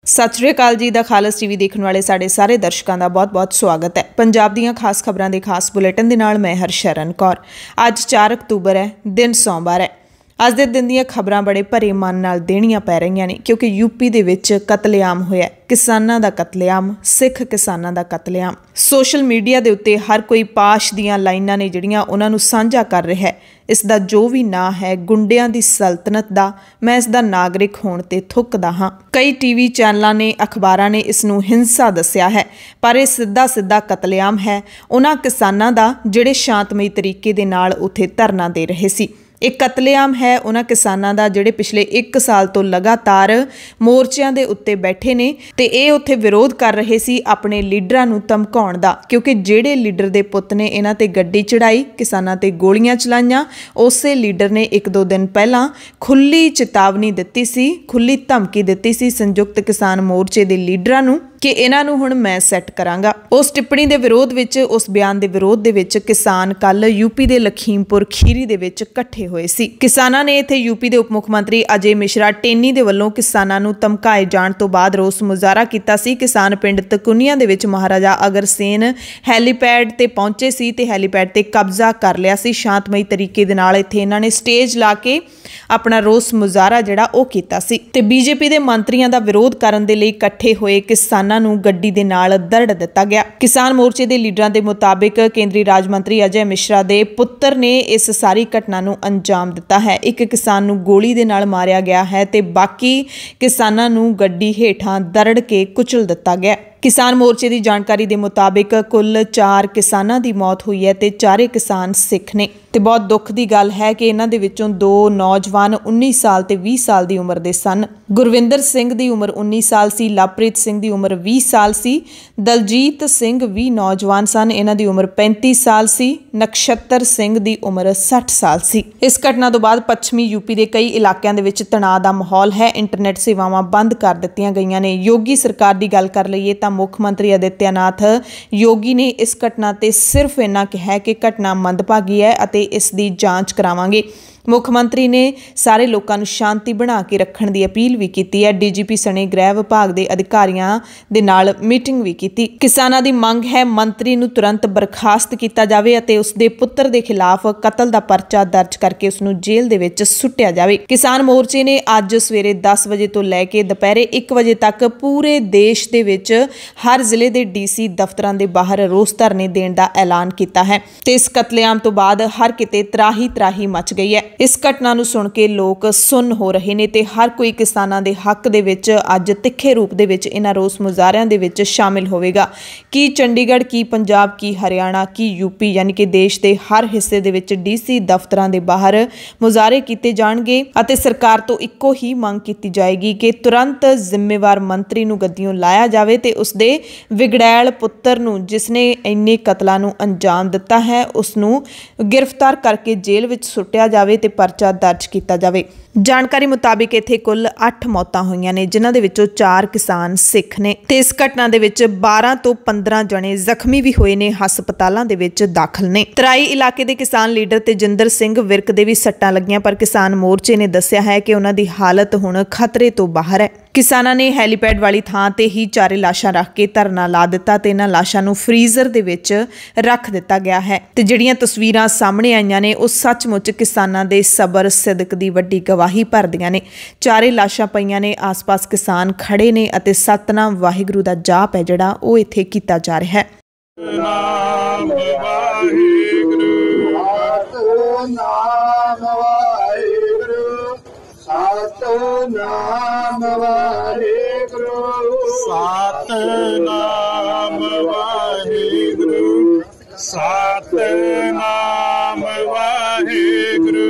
सत श्री अकाल जी दा खालस टीवी देखने वाले साढ़े सारे दर्शकों का बहुत बहुत स्वागत है। पंजाब दीयां खास खबरों के खास बुलेटिन दे नाल मैं हरशरण कौर। अज 4 अक्तूबर है, दिन सोमवार है। अज के दिन दीयां खबरां बड़े भरे मन नाल देणियां पै रहीआं ने क्योंकि यूपी दे विच कतलेआम होया, किसानां दा कतलेआम, सिख किसानां दा कतलेआम। सोशल मीडिया दे उत्ते हर कोई पाश दीयां लाइनां ने जिहड़ियां उन्हां नूं साझा कर रहा है। इसका जो भी ना है गुंडियां दी सल्तनत दा, मैं इसका नागरिक होण ते थुकदा हां। कई टीवी चैनलों ने, अखबारां ने इसनूं हिंसा दस्सिया है, पर यह सीधा सीधा कतलेआम है उन्हां किसानां दा जिहड़े शांतमई तरीके दे नाल उत्थे धरना दे रहे सी। एक कतलेआम है उन्हां किसानां दा जिहड़े पिछले 1 साल तो लगातार मोर्चिਆਂ ਦੇ ਉੱਤੇ बैठे ने ते ਇਹ ਉੱਥੇ विरोध कर रहे सी अपने लीडरां नूं धमकाउण दा, क्योंकि ਜਿਹੜੇ लीडर ਦੇ ਪੁੱਤ ਨੇ ਇਹਨਾਂ ਤੇ ਗੱਡੀ ਚੜਾਈ, ਕਿਸਾਨਾਂ ਤੇ ਗੋਲੀਆਂ ਚਲਾਈਆਂ, ਉਸੇ ਲੀਡਰ ਨੇ 1-2 दिन ਪਹਿਲਾਂ ਖੁੱਲੀ ਚੇਤਾਵਨੀ ਦਿੱਤੀ ਸੀ, ਖੁੱਲੀ ਧਮਕੀ ਦਿੱਤੀ ਸੀ ਸੰਯੁਕਤ ਕਿਸਾਨ ਮੋਰਚੇ ਦੇ ਲੀਡਰਾਂ ਨੂੰ कि इन्हां नूं हुण मैं सैट करांगा। उस टिप्पणी के विरोध विच, उस बयान के विरोध दे विच किसान कल यूपी के लखीमपुर खीरी दे विच इकट्ठे होए सी। किसानां ने इत्थे यूपी के उप मुख मंत्री अजय मिश्रा टेनी दे वल्लों किसानां नूं धमकाए जाण तो बाद रोस मुजाहरा कीता सी। किसान पिंड तकुनिया दे विच महाराजा अगरसेन हैलीपैड ते पहुंचे सी ते हैलीपैड ते कब्जा कर लिया सी। शांतमई तरीके दे नाल इत्थे इन्हां ने स्टेज ला के अपना रोस मुजाहरा जिहड़ा ओह कीता सी ते बीजेपी दे मंत्रियां दा विरोध करन दे लई इकट्ठे होए किसान गड्डी दे नाल दरड़ दिता गया। किसान मोर्चे के लीडरां दे मुताबिक केंद्रीय राज मंत्री अजय मिश्रा दे पुत्र ने इस सारी घटना नूं अंजाम दिता है। एक किसान नूं गोली दे नाल मारिया गया है ते बाकी किसानां नूं गड्डी हेठां दरड़ के कुचल दिता गया। किसान मोर्चे की जानकारी के मुताबिक कुल 4 किसानां दी मौत हुई है ते 4 किसान सिख ने। ते बहुत दुख की गल है कि इन्हां दे विचों 2 नौजवान 19 साल ते 20 साल की उम्र के सन। गुरविंदर सिंह की उम्र 19 साल सी, लवप्रीत सिंह की उम्र 20 साल सी, दलजीत सिंह भी नौजवान सन, इन्हां दी उम्र 35 साल सी, नक्षत्र सिंह की उम्र 60 साल सी। इस घटना तो बाद पश्चिमी यूपी के कई इलाकों के विच तणाव का माहौल है। इंटरनेट सेवावां बंद कर दित्तियां गईयां ने। योगी सरकार की गल कर लईए तां मुख मंत्री आदित्यनाथ योगी ने इस घटना ते सिर्फ इन्ना कहा कि घटना मंदभागी है अते इस दी जांच करावांगे। मुख मंत्री ने सारे लोगों शांति बना के रखने की अपील भी की है। डीजीपी सने गृह विभाग के अधिकारियों के नाल मीटिंग भी की। किसानों की मंग है मंत्री नूं तुरंत बर्खास्त किया जाए अते उसके पुत्र के खिलाफ कतल का परचा दर्ज करके उसनूं जेल दे विच सुट्टिया जाए। किसान मोर्चे ने अज सवेरे 10 बजे तो लैके दोपहरे 1 बजे तक पूरे देश के विच हर जिले के DC दफ्तरां दे बाहर रोस धरने देने का ऐलान किया है। ते इस कतलेआम तो बाद हर किते त्राही त्राही मच गई है। इस घटना नूं सुन के लोग सुन्न हो रहे ने ते हर कोई किसानां दे हक दे विच अज तिखे रूप दे विच इन्हां रोस मुजाहरिਆਂ दे विच शामिल होवेगा। की चंडीगढ़, की पंजाब, की हरियाणा, की यूपी यानी कि देश के हर हिस्से दे विच DC दफ्तरां दे बाहर मुजाहरे कीते जाणगे अते सरकार तो इक्को ही मंग कीती जाएगी कि तुरंत जिम्मेवार मंत्री नूं गद्दियों लाया जाए ते उसदे विगड़ैल पुत्तर नूं जिसने इन्ने कतलां नूं अंजाम दिता है उसनूं गिरफ्तार करके जेल विच सुट्टिया जाए ते परचा दर्ज किया जाए। जानकारी मुताबिक इत्थे कुल 8 मौतां होईयां ने जिन्हां दे विचों 4 किसान सिख ने ते इस घटना दे विच 12 तो 15 जने जख्मी भी होए ने, हस्पतालां दे विच दाखिल ने। तराई इलाके दे किसान लीडर तेजिंदर सिंह विरक दे भी सट्टां लगियां पर किसान मोर्चे ने दस्सिया है कि उन्हां दी हालत हुण खतरे तो बाहर है। किसानां ने हैलीपैड वाली थां ते ही 4 लाशां रख के धरना ला दिता ते इन्हां लाशां नूं फ्रीज़र दे विच रख दिता गया है। ते जिहड़ियां तस्वीरां सामने आईयां ने उह सचमुच किसानां दे सबर सिदक दी वड्डी गवाही भरदियां ने। 4 लाशां पईयां ने, आस पास किसान खड़े ने अते सतनाम वाहिगुरू दा जाप है जिहड़ा ओह इत्थे कीता जा रहा है। नाम वाहिगुरू, नाम वाहिगुरू, सतनाम वाहिगुरू, सतनाम वाहिगुरू, सतनाम वाहिगुरू।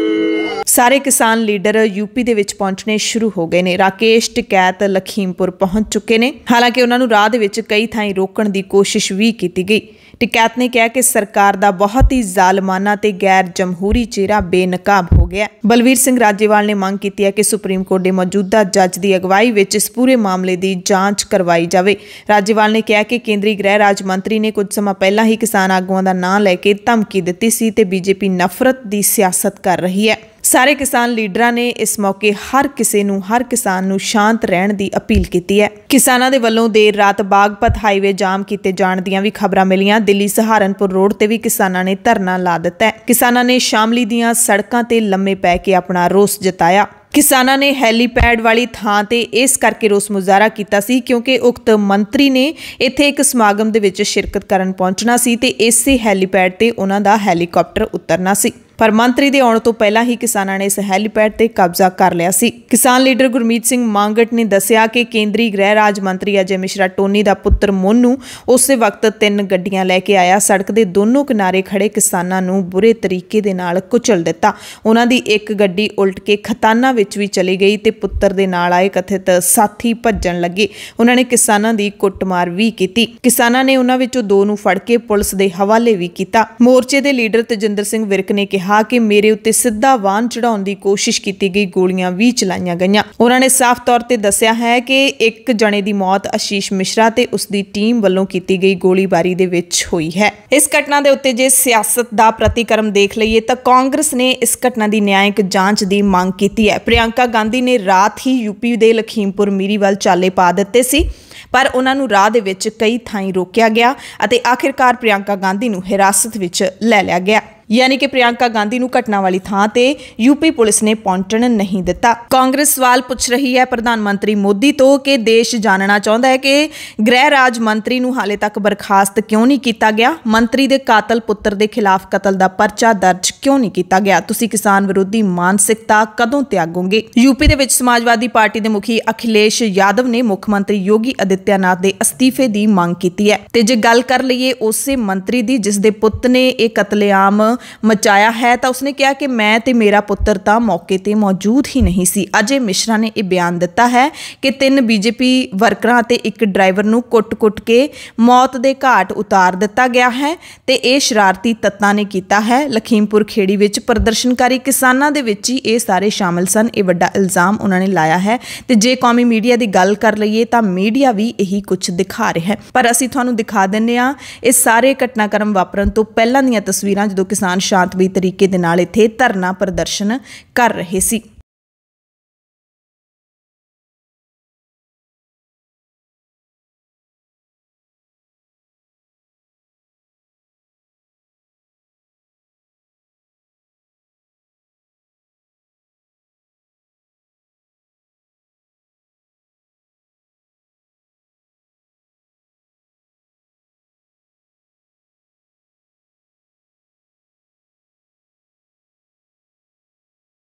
सारे किसान लीडर यूपी दे विच पहुंचने शुरू हो गए ने। राकेश टिकैत लखीमपुर पहुंच चुके ने। हालांकि उन्होंने राह दे विच कई थाई रोकण की कोशिश भी की गई। टिकैत ने कहा कि सरकार का बहुत ही जालमाना ते गैर जमहूरी चेहरा बेनकाब हो गया। बलवीर सिंह राजेवाल ने मांग की है कि सुप्रीम कोर्ट के मौजूदा जज की अगवाई विच इस पूरे मामले की जांच करवाई जाए। राजेवाल ने कहा कि केंद्रीय गृह राज मंत्री ने कुछ समय पहला ही किसान आगुआं का नां लैके धमकी दी सी ते बीजेपी नफरत की सियासत कर रही है। ਸਾਰੇ ਕਿਸਾਨ ਲੀਡਰਾਂ ਨੇ ਇਸ ਮੌਕੇ ਹਰ ਕਿਸਾਨ ਨੂੰ ਸ਼ਾਂਤ ਰਹਿਣ ਦੀ ਅਪੀਲ ਕੀਤੀ ਹੈ। ਕਿਸਾਨਾਂ ਦੇ ਵੱਲੋਂ ਦੇਰ ਰਾਤ ਬਾਗਪਤ ਹਾਈਵੇ ਜਾਮ ਕੀਤੇ ਜਾਣ ਦੀਆਂ ਵੀ ਖਬਰਾਂ ਮਿਲੀਆਂ। ਦਿੱਲੀ ਸਹਾਰਨਪੁਰ ਰੋਡ ਤੇ ਵੀ ਕਿਸਾਨਾਂ ਨੇ ਧਰਨਾ ਲਾ ਦਿੱਤਾ ਹੈ। ਕਿਸਾਨਾਂ ਨੇ ਸ਼ਾਮਲੀ ਦੀਆਂ ਸੜਕਾਂ ਤੇ ਲੰਮੇ ਪੈ ਕੇ ਆਪਣਾ ਰੋਸ ਜਤਾਇਆ। ਕਿਸਾਨਾਂ ਨੇ ਹੈਲੀਪੈਡ ਵਾਲੀ ਥਾਂ ਤੇ ਇਸ ਕਰਕੇ ਰੋਸ ਮੁਜ਼ਾਹਰਾ ਕੀਤਾ ਸੀ ਕਿਉਂਕਿ ਉਕਤ ਮੰਤਰੀ ਨੇ ਇੱਥੇ ਇੱਕ ਸਮਾਗਮ ਦੇ ਵਿੱਚ ਸ਼ਿਰਕਤ ਕਰਨ ਪਹੁੰਚਣਾ ਸੀ ਤੇ ਇਸੇ ਹੈਲੀਪੈਡ ਤੇ ਉਹਨਾਂ ਦਾ ਹੈਲੀਕਾਪਟਰ ਉਤਰਨਾ ਸੀ। ਪਰ ਮੰਤਰੀ ਦੇ ਆਉਣ ਤੋਂ ਪਹਿਲਾਂ ਹੀ ਕਿਸਾਨਾਂ ਨੇ ਇਸ ਹੈਲੀਪੈਡ ਤੇ ਕਬਜ਼ਾ ਕਰ ਲਿਆ ਸੀ। ਕਿਸਾਨ ਲੀਡਰ ਗੁਰਮੀਤ ਸਿੰਘ ਮਾਂਗਟ ਨੇ ਦੱਸਿਆ ਕਿ ਕੇਂਦਰੀ ਗ੍ਰਹਿ ਰਾਜ ਮੰਤਰੀ ਅਜੇ ਮਿਸ਼ਰਾ ਟੋਨੀ ਦਾ ਪੁੱਤਰ ਮੋਨੂ ਉਸੇ ਵਕਤ 3 ਗੱਡੀਆਂ ਲੈ ਕੇ ਆਇਆ। ਸੜਕ ਦੇ ਦੋਨੋਂ ਕਿਨਾਰੇ ਖੜੇ ਕਿਸਾਨਾਂ ਨੂੰ ਬੁਰੇ ਤਰੀਕੇ ਦੇ ਨਾਲ ਕੁਚਲ ਦਿੱਤਾ। ਉਹਨਾਂ ਦੀ ਇੱਕ ਗੱਡੀ ਉਲਟ ਕੇ ਖਤਾਨਾਂ ਵਿੱਚ ਵੀ ਚਲੀ ਗਈ ਤੇ ਪੁੱਤਰ ਦੇ ਨਾਲ ਆਏ ਕਥਿਤ ਸਾਥੀ ਭੱਜਣ ਲੱਗੇ। ਉਹਨਾਂ ਨੇ ਕਿਸਾਨਾਂ ਦੀ ਕੁੱਟਮਾਰ ਵੀ ਕੀਤੀ। ਕਿਸਾਨਾਂ ਨੇ ਉਹਨਾਂ ਵਿੱਚੋਂ 2 ਨੂੰ ਫੜ ਕੇ ਪੁਲਿਸ ਦੇ ਹਵਾਲੇ ਵੀ ਕੀਤਾ। ਮੋਰਚੇ ਦੇ ਲੀਡਰ ਤੇਜਿੰਦਰ ਸਿੰਘ ਵਿਰਕ ਨੇ ਕਿਹਾ ਕਿ ਮੇਰੇ ਉੱਤੇ ਸਿੱਧਾ ਵਾਹਨ ਚੜਾਉਣ ਦੀ ਕੋਸ਼ਿਸ਼ ਕੀਤੀ ਗਈ, ਗੋਲੀਆਂ ਵੀ ਚਲਾਈਆਂ ਗਈਆਂ। ਉਹਨਾਂ ਨੇ ਸਾਫ਼ ਤੌਰ ਤੇ ਦੱਸਿਆ ਹੈ ਕਿ ਇੱਕ ਜਣੇ ਦੀ ਮੌਤ ਆਸ਼ੀਸ਼ ਮਿਸ਼ਰਾ ਤੇ ਉਸ ਦੀ ਟੀਮ ਵੱਲੋਂ ਕੀਤੀ ਗਈ ਗੋਲੀਬਾਰੀ ਦੇ ਵਿੱਚ ਹੋਈ ਹੈ। ਇਸ ਘਟਨਾ ਦੇ ਉੱਤੇ ਜੇ ਸਿਆਸਤ ਦਾ ਪ੍ਰਤੀਕਰਮ ਦੇਖ ਲਈਏ ਤਾਂ ਕਾਂਗਰਸ ਨੇ ਇਸ ਘਟਨਾ ਦੀ ਨਿਆਂਇਕ ਜਾਂਚ ਦੀ ਮੰਗ ਕੀਤੀ ਹੈ। ਪ੍ਰਿਯੰਕਾ ਗਾਂਧੀ ਨੇ ਰਾਤ ਹੀ ਯੂਪੀ ਦੇ ਲਖੀਮਪੁਰ ਮੀਰੀ ਵੱਲ ਚਾਲੇ ਪਾ ਦਿੱਤੇ ਸੀ, ਪਰ ਉਹਨਾਂ ਨੂੰ ਰਾਹ ਦੇ ਵਿੱਚ ਕਈ ਥਾਈਂ ਰੋਕਿਆ ਗਿਆ ਅਤੇ ਆਖਿਰਕਾਰ ਪ੍ਰਿਯੰਕਾ ਗਾਂਧੀ ਨੂੰ ਹਿਰਾਸਤ ਵਿੱਚ ਲੈ ਲਿਆ ਗਿਆ। यानी कि प्रियंका गांधी ਨੂੰ घटना वाली थां ते यूपी पुलिस ने पहुंचण नहीं दिता। कांग्रेस सवाल पूछ रही है प्रधानमंत्री मोदी तो कि देश जानना चाहता है कि गृह राज मंत्री ਨੂੰ हाले तक बर्खास्त क्यों नहीं किया गया। मंत्री के कातल पुत्र के खिलाफ कतल का परचा दर्ज क्यों नहीं किया गया। तुसीं किसान विरोधी मानसिकता कदों त्यागोगे। यूपी के समाजवादी पार्टी के मुखी अखिलेश यादव ने मुख मंत्री योगी आदित्यनाथ के अस्तीफे की मांग की है। ते जे गल कर लईए उसे मंत्री की जिसके पुत ने यह कतलेआम मचाया है तो उसने कहा कि मैं ते मेरा पुत्र तो मौके ते मौजूद ही नहीं सी। अजय मिश्रा ने यह बयान दिता है कि 3 बीजेपी वर्करां ते एक ड्राइवर नूं कुट-कुट के मौत दे घाट उतार दिता गया है ते यह शरारती तत्तां ने कीता है। लखीमपुर खेड़ी विच प्रदर्शनकारी किसानां दे विच ही ये सारे शामिल सन। यह वड्डा इल्जाम उन्होंने लाया है ते जे कौमी मीडिया की गल कर लईए तो मीडिया भी यही कुछ दिखा रहा है। पर असीं तुहानूं दिखा दिंदे हां इस सारे घटनाक्रम वापरन तो पहलां दीयां तस्वीरां जदों किसान शांतमई तरीके दे नाल इत्थे धरना प्रदर्शन कर रहे सी।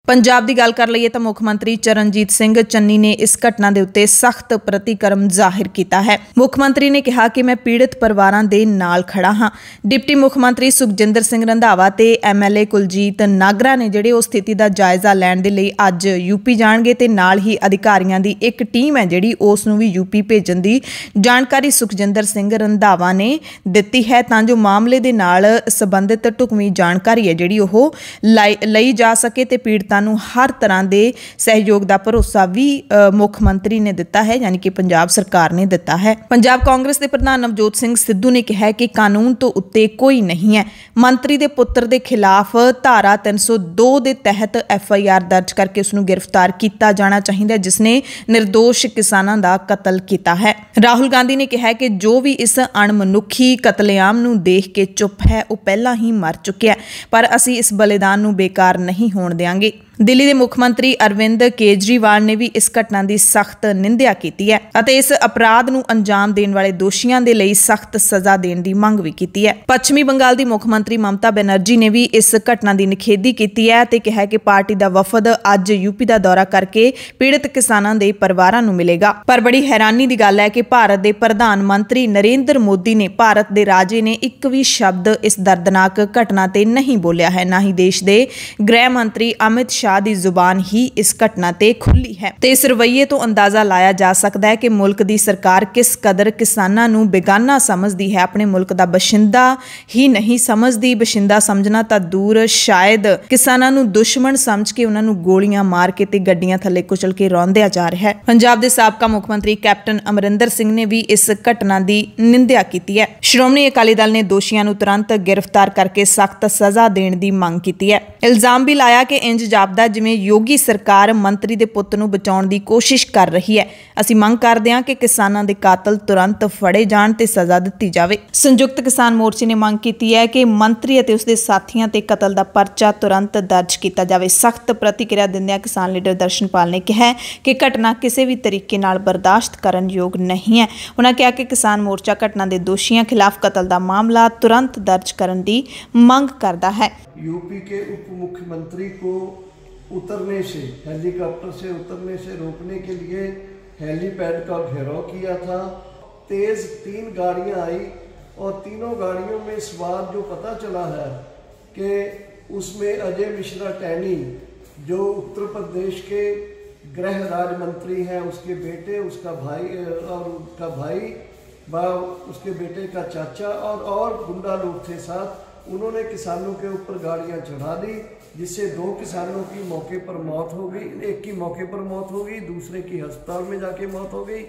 पंजाब की गल कर लईए तो मुख मंत्री चरणजीत सिंह चन्नी ने इस घटना के उत्ते सख्त प्रतिक्रम जाहिर किया है। मुख मंत्री ने कहा कि मैं पीड़ित परिवारों के नाल खड़ा हाँ। डिप्टी मुख मंत्री सुखजिंदर सिंह रंधावा ते MLA कुलजीत नागरा ने जिहड़े उस स्थिति का जायजा लैण दे लई अज यूपी जाणगे ते नाल ही अधिकारियों की एक टीम है जिहड़ी उस नूं भी यूपी भेजण दी जानकारी सुखजिंदर सिंह रंधावा ने दित्ती है तां जो मामले दे नाल संबंधित ढुकवीं जानकारी है जिहड़ी ओह लई जा सके ते पीड़ितां नूं हर तरह के सहयोग का भरोसा भी मुख मंत्री ने दिता है, यानी कि पंजाब सरकार ने दिता है। पंजाब कांग्रेस के प्रधान नवजोत सिंह सिद्धू ने कहा कि कानून तो उत्ते कोई नहीं है। मंत्री के पुत्र के खिलाफ धारा 302 के तहत FIR दर्ज करके उसनूं गिरफ्तार किया जाना चाहिए जिसने निर्दोष किसानों का कतल किया है। राहुल गांधी ने कहा कि जो भी इस अणमनुखी कतलेआम नूं देख के चुप है वह पहला ही मर चुका है, पर असीं इस बलिदान नूं बेकार नहीं होण देंगे। दिल्ली के मुख मंत्री अरविंद केजरीवाल ने भी इस घटना की सख्त निंदा की है और इस अपराध नूं अंजाम देने वाले दोषियों के लिए सख्त सज़ा देने की मांग भी की है। पश्चिमी बंगाल की मुख मंत्री ममता बनर्जी ने भी इस घटना की निखेधी की है तो कहा कि पार्टी का वफद अज यूपी का दौरा करके पीड़ित किसानों के परिवारों को मिलेगा। पर बड़ी हैरानी की गल है कि भारत के प्रधानमंत्री नरेंद्र मोदी ने भारत के राजे ने एक भी शब्द इस दर्दनाक घटना से नहीं बोलिया है। ना ही देश के गृह मंत्री अमित शाह की जुबान ही इस घटना ते खुली है। तो इस रवैये तो अंदाजा लाया जा सकता है कि मुल्क की सरकार किस कदर किसानों नूं बेगाना समझती है, अपने मुल्क का बशिंदा ही नहीं समझती। बशिंदा समझना तो दूर शायद किसानों नूं दुश्मन समझ के उन्होंने गोलियां मार के ते गड्डियां थले कुचल के रौंदिया जा रहा है। पंजाब के साबका मुख मंत्री कैप्टन अमरिंदर सिंह ने भी इस घटना की निंदा की है। श्रोमणी अकाली दल ने दोषियों नूं तुरंत गिरफ्तार करके सख्त सज़ा देने की मांग की है। इल्जाम भी लाया कि इंज जापदा ਜਾਪਦਾ ਜਿਵੇਂ ਯੋਗੀ ਸਰਕਾਰ ਮੰਤਰੀ ਦੇ ਪੁੱਤ ਨੂੰ ਬਚਾਉਣ ਦੀ ਕੋਸ਼ਿਸ਼ ਕਰ ਰਹੀ ਹੈ। ਅਸੀਂ ਮੰਗ ਕਰਦੇ ਹਾਂ ਕਿ ਕਿਸਾਨਾਂ ਦੇ ਕਾਤਲ ਤੁਰੰਤ ਫੜੇ ਜਾਣ ਤੇ ਸਜ਼ਾ ਦਿੱਤੀ ਜਾਵੇ। ਸੰਯੁਕਤ ਕਿਸਾਨ ਮੋਰਚੇ ਨੇ ਮੰਗ ਕੀਤੀ ਹੈ ਕਿ ਮੰਤਰੀ ਅਤੇ ਉਸਦੇ ਸਾਥੀਆਂ ਤੇ ਕਤਲ ਦਾ ਪਰਚਾ ਤੁਰੰਤ ਦਰਜ ਕੀਤਾ ਜਾਵੇ। ਸਖਤ ਪ੍ਰਤੀਕਿਰਿਆ ਦਿੰਦਿਆਂ ਕਿਸਾਨ ਲੀਡਰ ਦਰਸ਼ਨਪਾਲ ਨੇ ਕਿਹਾ ਕਿ ਘਟਨਾ ਕਿਸੇ ਵੀ ਤਰੀਕੇ ਨਾਲ ਬਰਦਾਸ਼ਤ ਕਰਨ ਯੋਗ ਨਹੀਂ ਹੈ। ਉਹਨਾਂ ਕਿਹਾ ਕਿ किसान मोर्चा घटना के दोषियों खिलाफ कतल का मामला तुरंत दर्ज करने की मांग करता है। यूपी के उप मुख्यमंत्री को उतरने से, हेलीकॉप्टर से उतरने से रोकने के लिए हेलीपैड का घेराव किया था। तेज 3 गाड़ियां आई और तीनों गाड़ियों में सवार जो पता चला है कि उसमें अजय मिश्रा टैनी जो उत्तर प्रदेश के गृह राज्य मंत्री हैं, उसके बेटे, उसका भाई और उसका भाई उसके बेटे का चाचा और गुंडा लोग थे साथ। उन्होंने किसानों के ऊपर गाड़ियां चढ़ा दी, जिससे 2 किसानों की मौके पर मौत हो गई। एक की मौके पर मौत हो गई, दूसरे की अस्पताल में जाके मौत हो गई।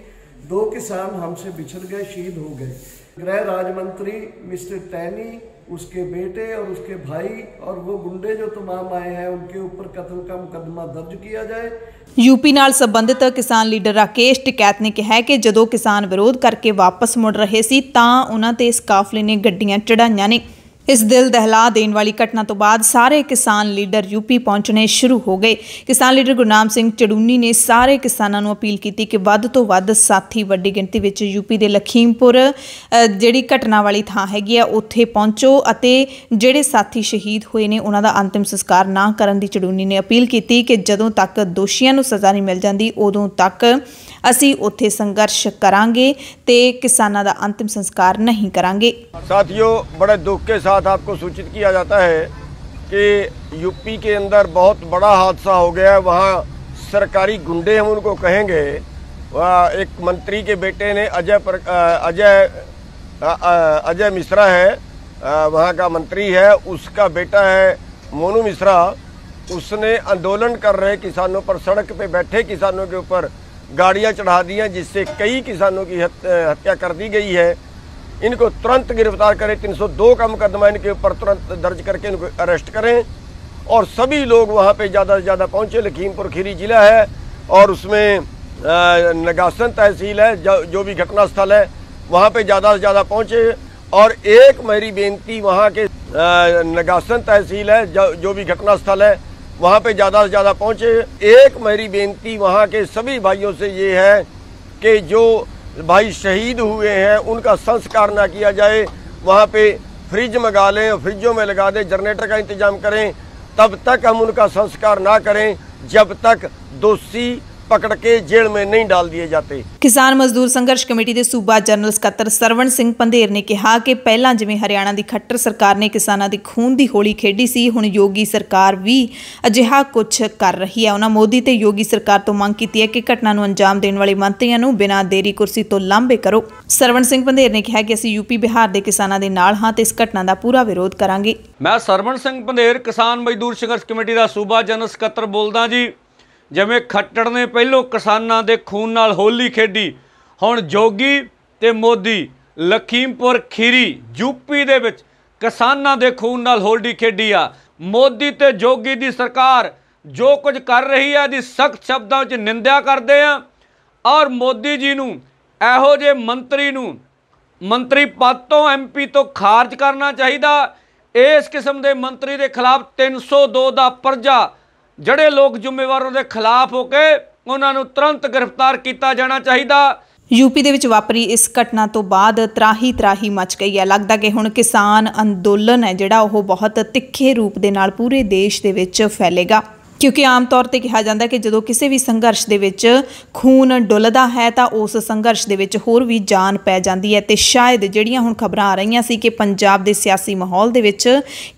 2 किसान हमसे बिछड़ गए, शहीद हो गए। गृह राज्य मंत्री मिस्टर टैनी, उसके बेटे और उसके भाई और वो गुंडे जो तमाम आए हैं, उनके ऊपर कत्ल का मुकदमा दर्ज किया जाए। यूपी नाल संबंधित किसान लीडर राकेश टिकैत ने कहा कि जदों किसान विरोध करके वापस मुड़ रहे सी तां उन्हां ते इस काफले ने गड्डियां चढ़ाईਆਂ ने। इस दिल दहला देने वाली घटना तो बाद सारे किसान लीडर यूपी पहुंचने शुरू हो गए। किसान लीडर गुरनाम सिंह चड़ूनी ने सारे किसानों को अपील की कि वध तो वध साथी वड्डी गिणती विच यूपी के लखीमपुर जिहड़ी घटना वाली थां हैगी आ उत्थे पहुंचो अते जिहड़े साथी शहीद हुए ने उन्हां दा अंतिम संस्कार ना करन दी चड़ूनी ने अपील की कि जदों तक दोषियों नूं सज़ा नहीं मिल जाती उदों तक असी उत्थे संघर्ष करांगे ते किसानां दा अंतिम संस्कार नहीं करांगे। साथियों, बड़े दुख के साथ आपको सूचित किया जाता है कि यूपी के अंदर बहुत बड़ा हादसा हो गया है। वहाँ सरकारी गुंडे हम उनको कहेंगे, वहाँ एक मंत्री के बेटे ने अजय मिश्रा है, वहाँ का मंत्री है, उसका बेटा है मोनू मिश्रा। उसने आंदोलन कर रहे किसानों पर, सड़क पे बैठे किसानों के ऊपर गाड़ियां चढ़ा दी हैं, जिससे कई किसानों की हत्या कर दी गई है। इनको तुरंत गिरफ्तार करें, 302 का मुकदमा इनके ऊपर तुरंत दर्ज करके इनको अरेस्ट करें। और सभी लोग वहाँ पे ज़्यादा से ज़्यादा पहुँचे। लखीमपुर खीरी जिला है और उसमें नगासन तहसील है, जो भी घटना स्थल है वहाँ पे ज़्यादा से ज़्यादा पहुँचे। और एक मेरी बेनती, वहाँ के नगासन तहसील है, जो भी घटना स्थल है वहाँ पे ज़्यादा से ज़्यादा पहुँचे। एक मेरी बेनती वहाँ के सभी भाइयों से ये है कि जो भाई शहीद हुए हैं उनका संस्कार ना किया जाए, वहाँ पे फ्रिज मंगा लें और फ्रिजों में लगा दें, जनरेटर का इंतजाम करें, तब तक हम उनका संस्कार ना करें जब तक दोषी पकड़ के जेल में नहीं डाल दिए जाते। किसान मजदूर संघर्ष कमेटी के सूबा जनरल सकत्तर सरवण सिंह पंधेर ने कहा कि पहला जिवें हरियाणा की खट्टर सरकार ने किसानों की खून की होली खेडी सी, हुण योगी सरकार भी अजिहा कुछ कर रही है। उन्होंने मोदी ते योगी सरकार तो मंग की है कि घटना नूं अंजाम देने वाले मंत्रियों नूं बिना देरी कुर्सी तो लांभे करो। सरवण सिंह पंधेर ने कहा कि असीं यूपी बिहार के किसानों के नाल हां ते इस घटना का पूरा विरोध करांगे। मैं सरवण सिंह पंधेर किसान मजदूर संघर्ष कमेटी का सूबा जनरल सकत्तर बोलदा जी। जिवें खट्टर ने पहलों किसानों के खून नाल होली खेडी, हुण जोगी ते मोदी लखीमपुर खीरी यूपी दे विच किसानों के खून नाल होली खेडी आ। मोदी ते जोगी दी सरकार जो कुछ कर रही है दी सख्त शब्दों च निंदा करते हैं। और मोदी जी नूं इहो जे मंत्री पद तो MP तो खारज करना चाहिए। इस किस्म के मंत्री के खिलाफ 302 का परजा ਜਿਹੜੇ लोग ਜ਼ਿੰਮੇਵਾਰਾਂ ਦੇ खिलाफ होके उन्होंने तुरंत गिरफ्तार किया जाना चाहिए। यूपी ਦੇ ਵਿੱਚ ਵਾਪਰੀ ਇਸ ਘਟਨਾ ਤੋਂ ਬਾਅਦ ਤਰਾਹੀ ਮਚ ਗਈ ਹੈ। ਲੱਗਦਾ ਕਿ ਹੁਣ ਕਿਸਾਨ ਅੰਦੋਲਨ ਹੈ ਜਿਹੜਾ ਉਹ ਬਹੁਤ ਤਿੱਖੇ ਰੂਪ ਦੇ ਨਾਲ ਪੂਰੇ ਦੇਸ਼ ਦੇ ਵਿੱਚ ਫੈਲੇਗਾ, क्योंकि आम तौर पर कहा जाता है कि जो किसी भी संघर्ष के खून डुलदा है तो उस संघर्ष के होर भी जान पै जाती है। तो शायद जिहड़ियां हुण खबरां आ रही सी कि पंजाब के सियासी माहौल दे विच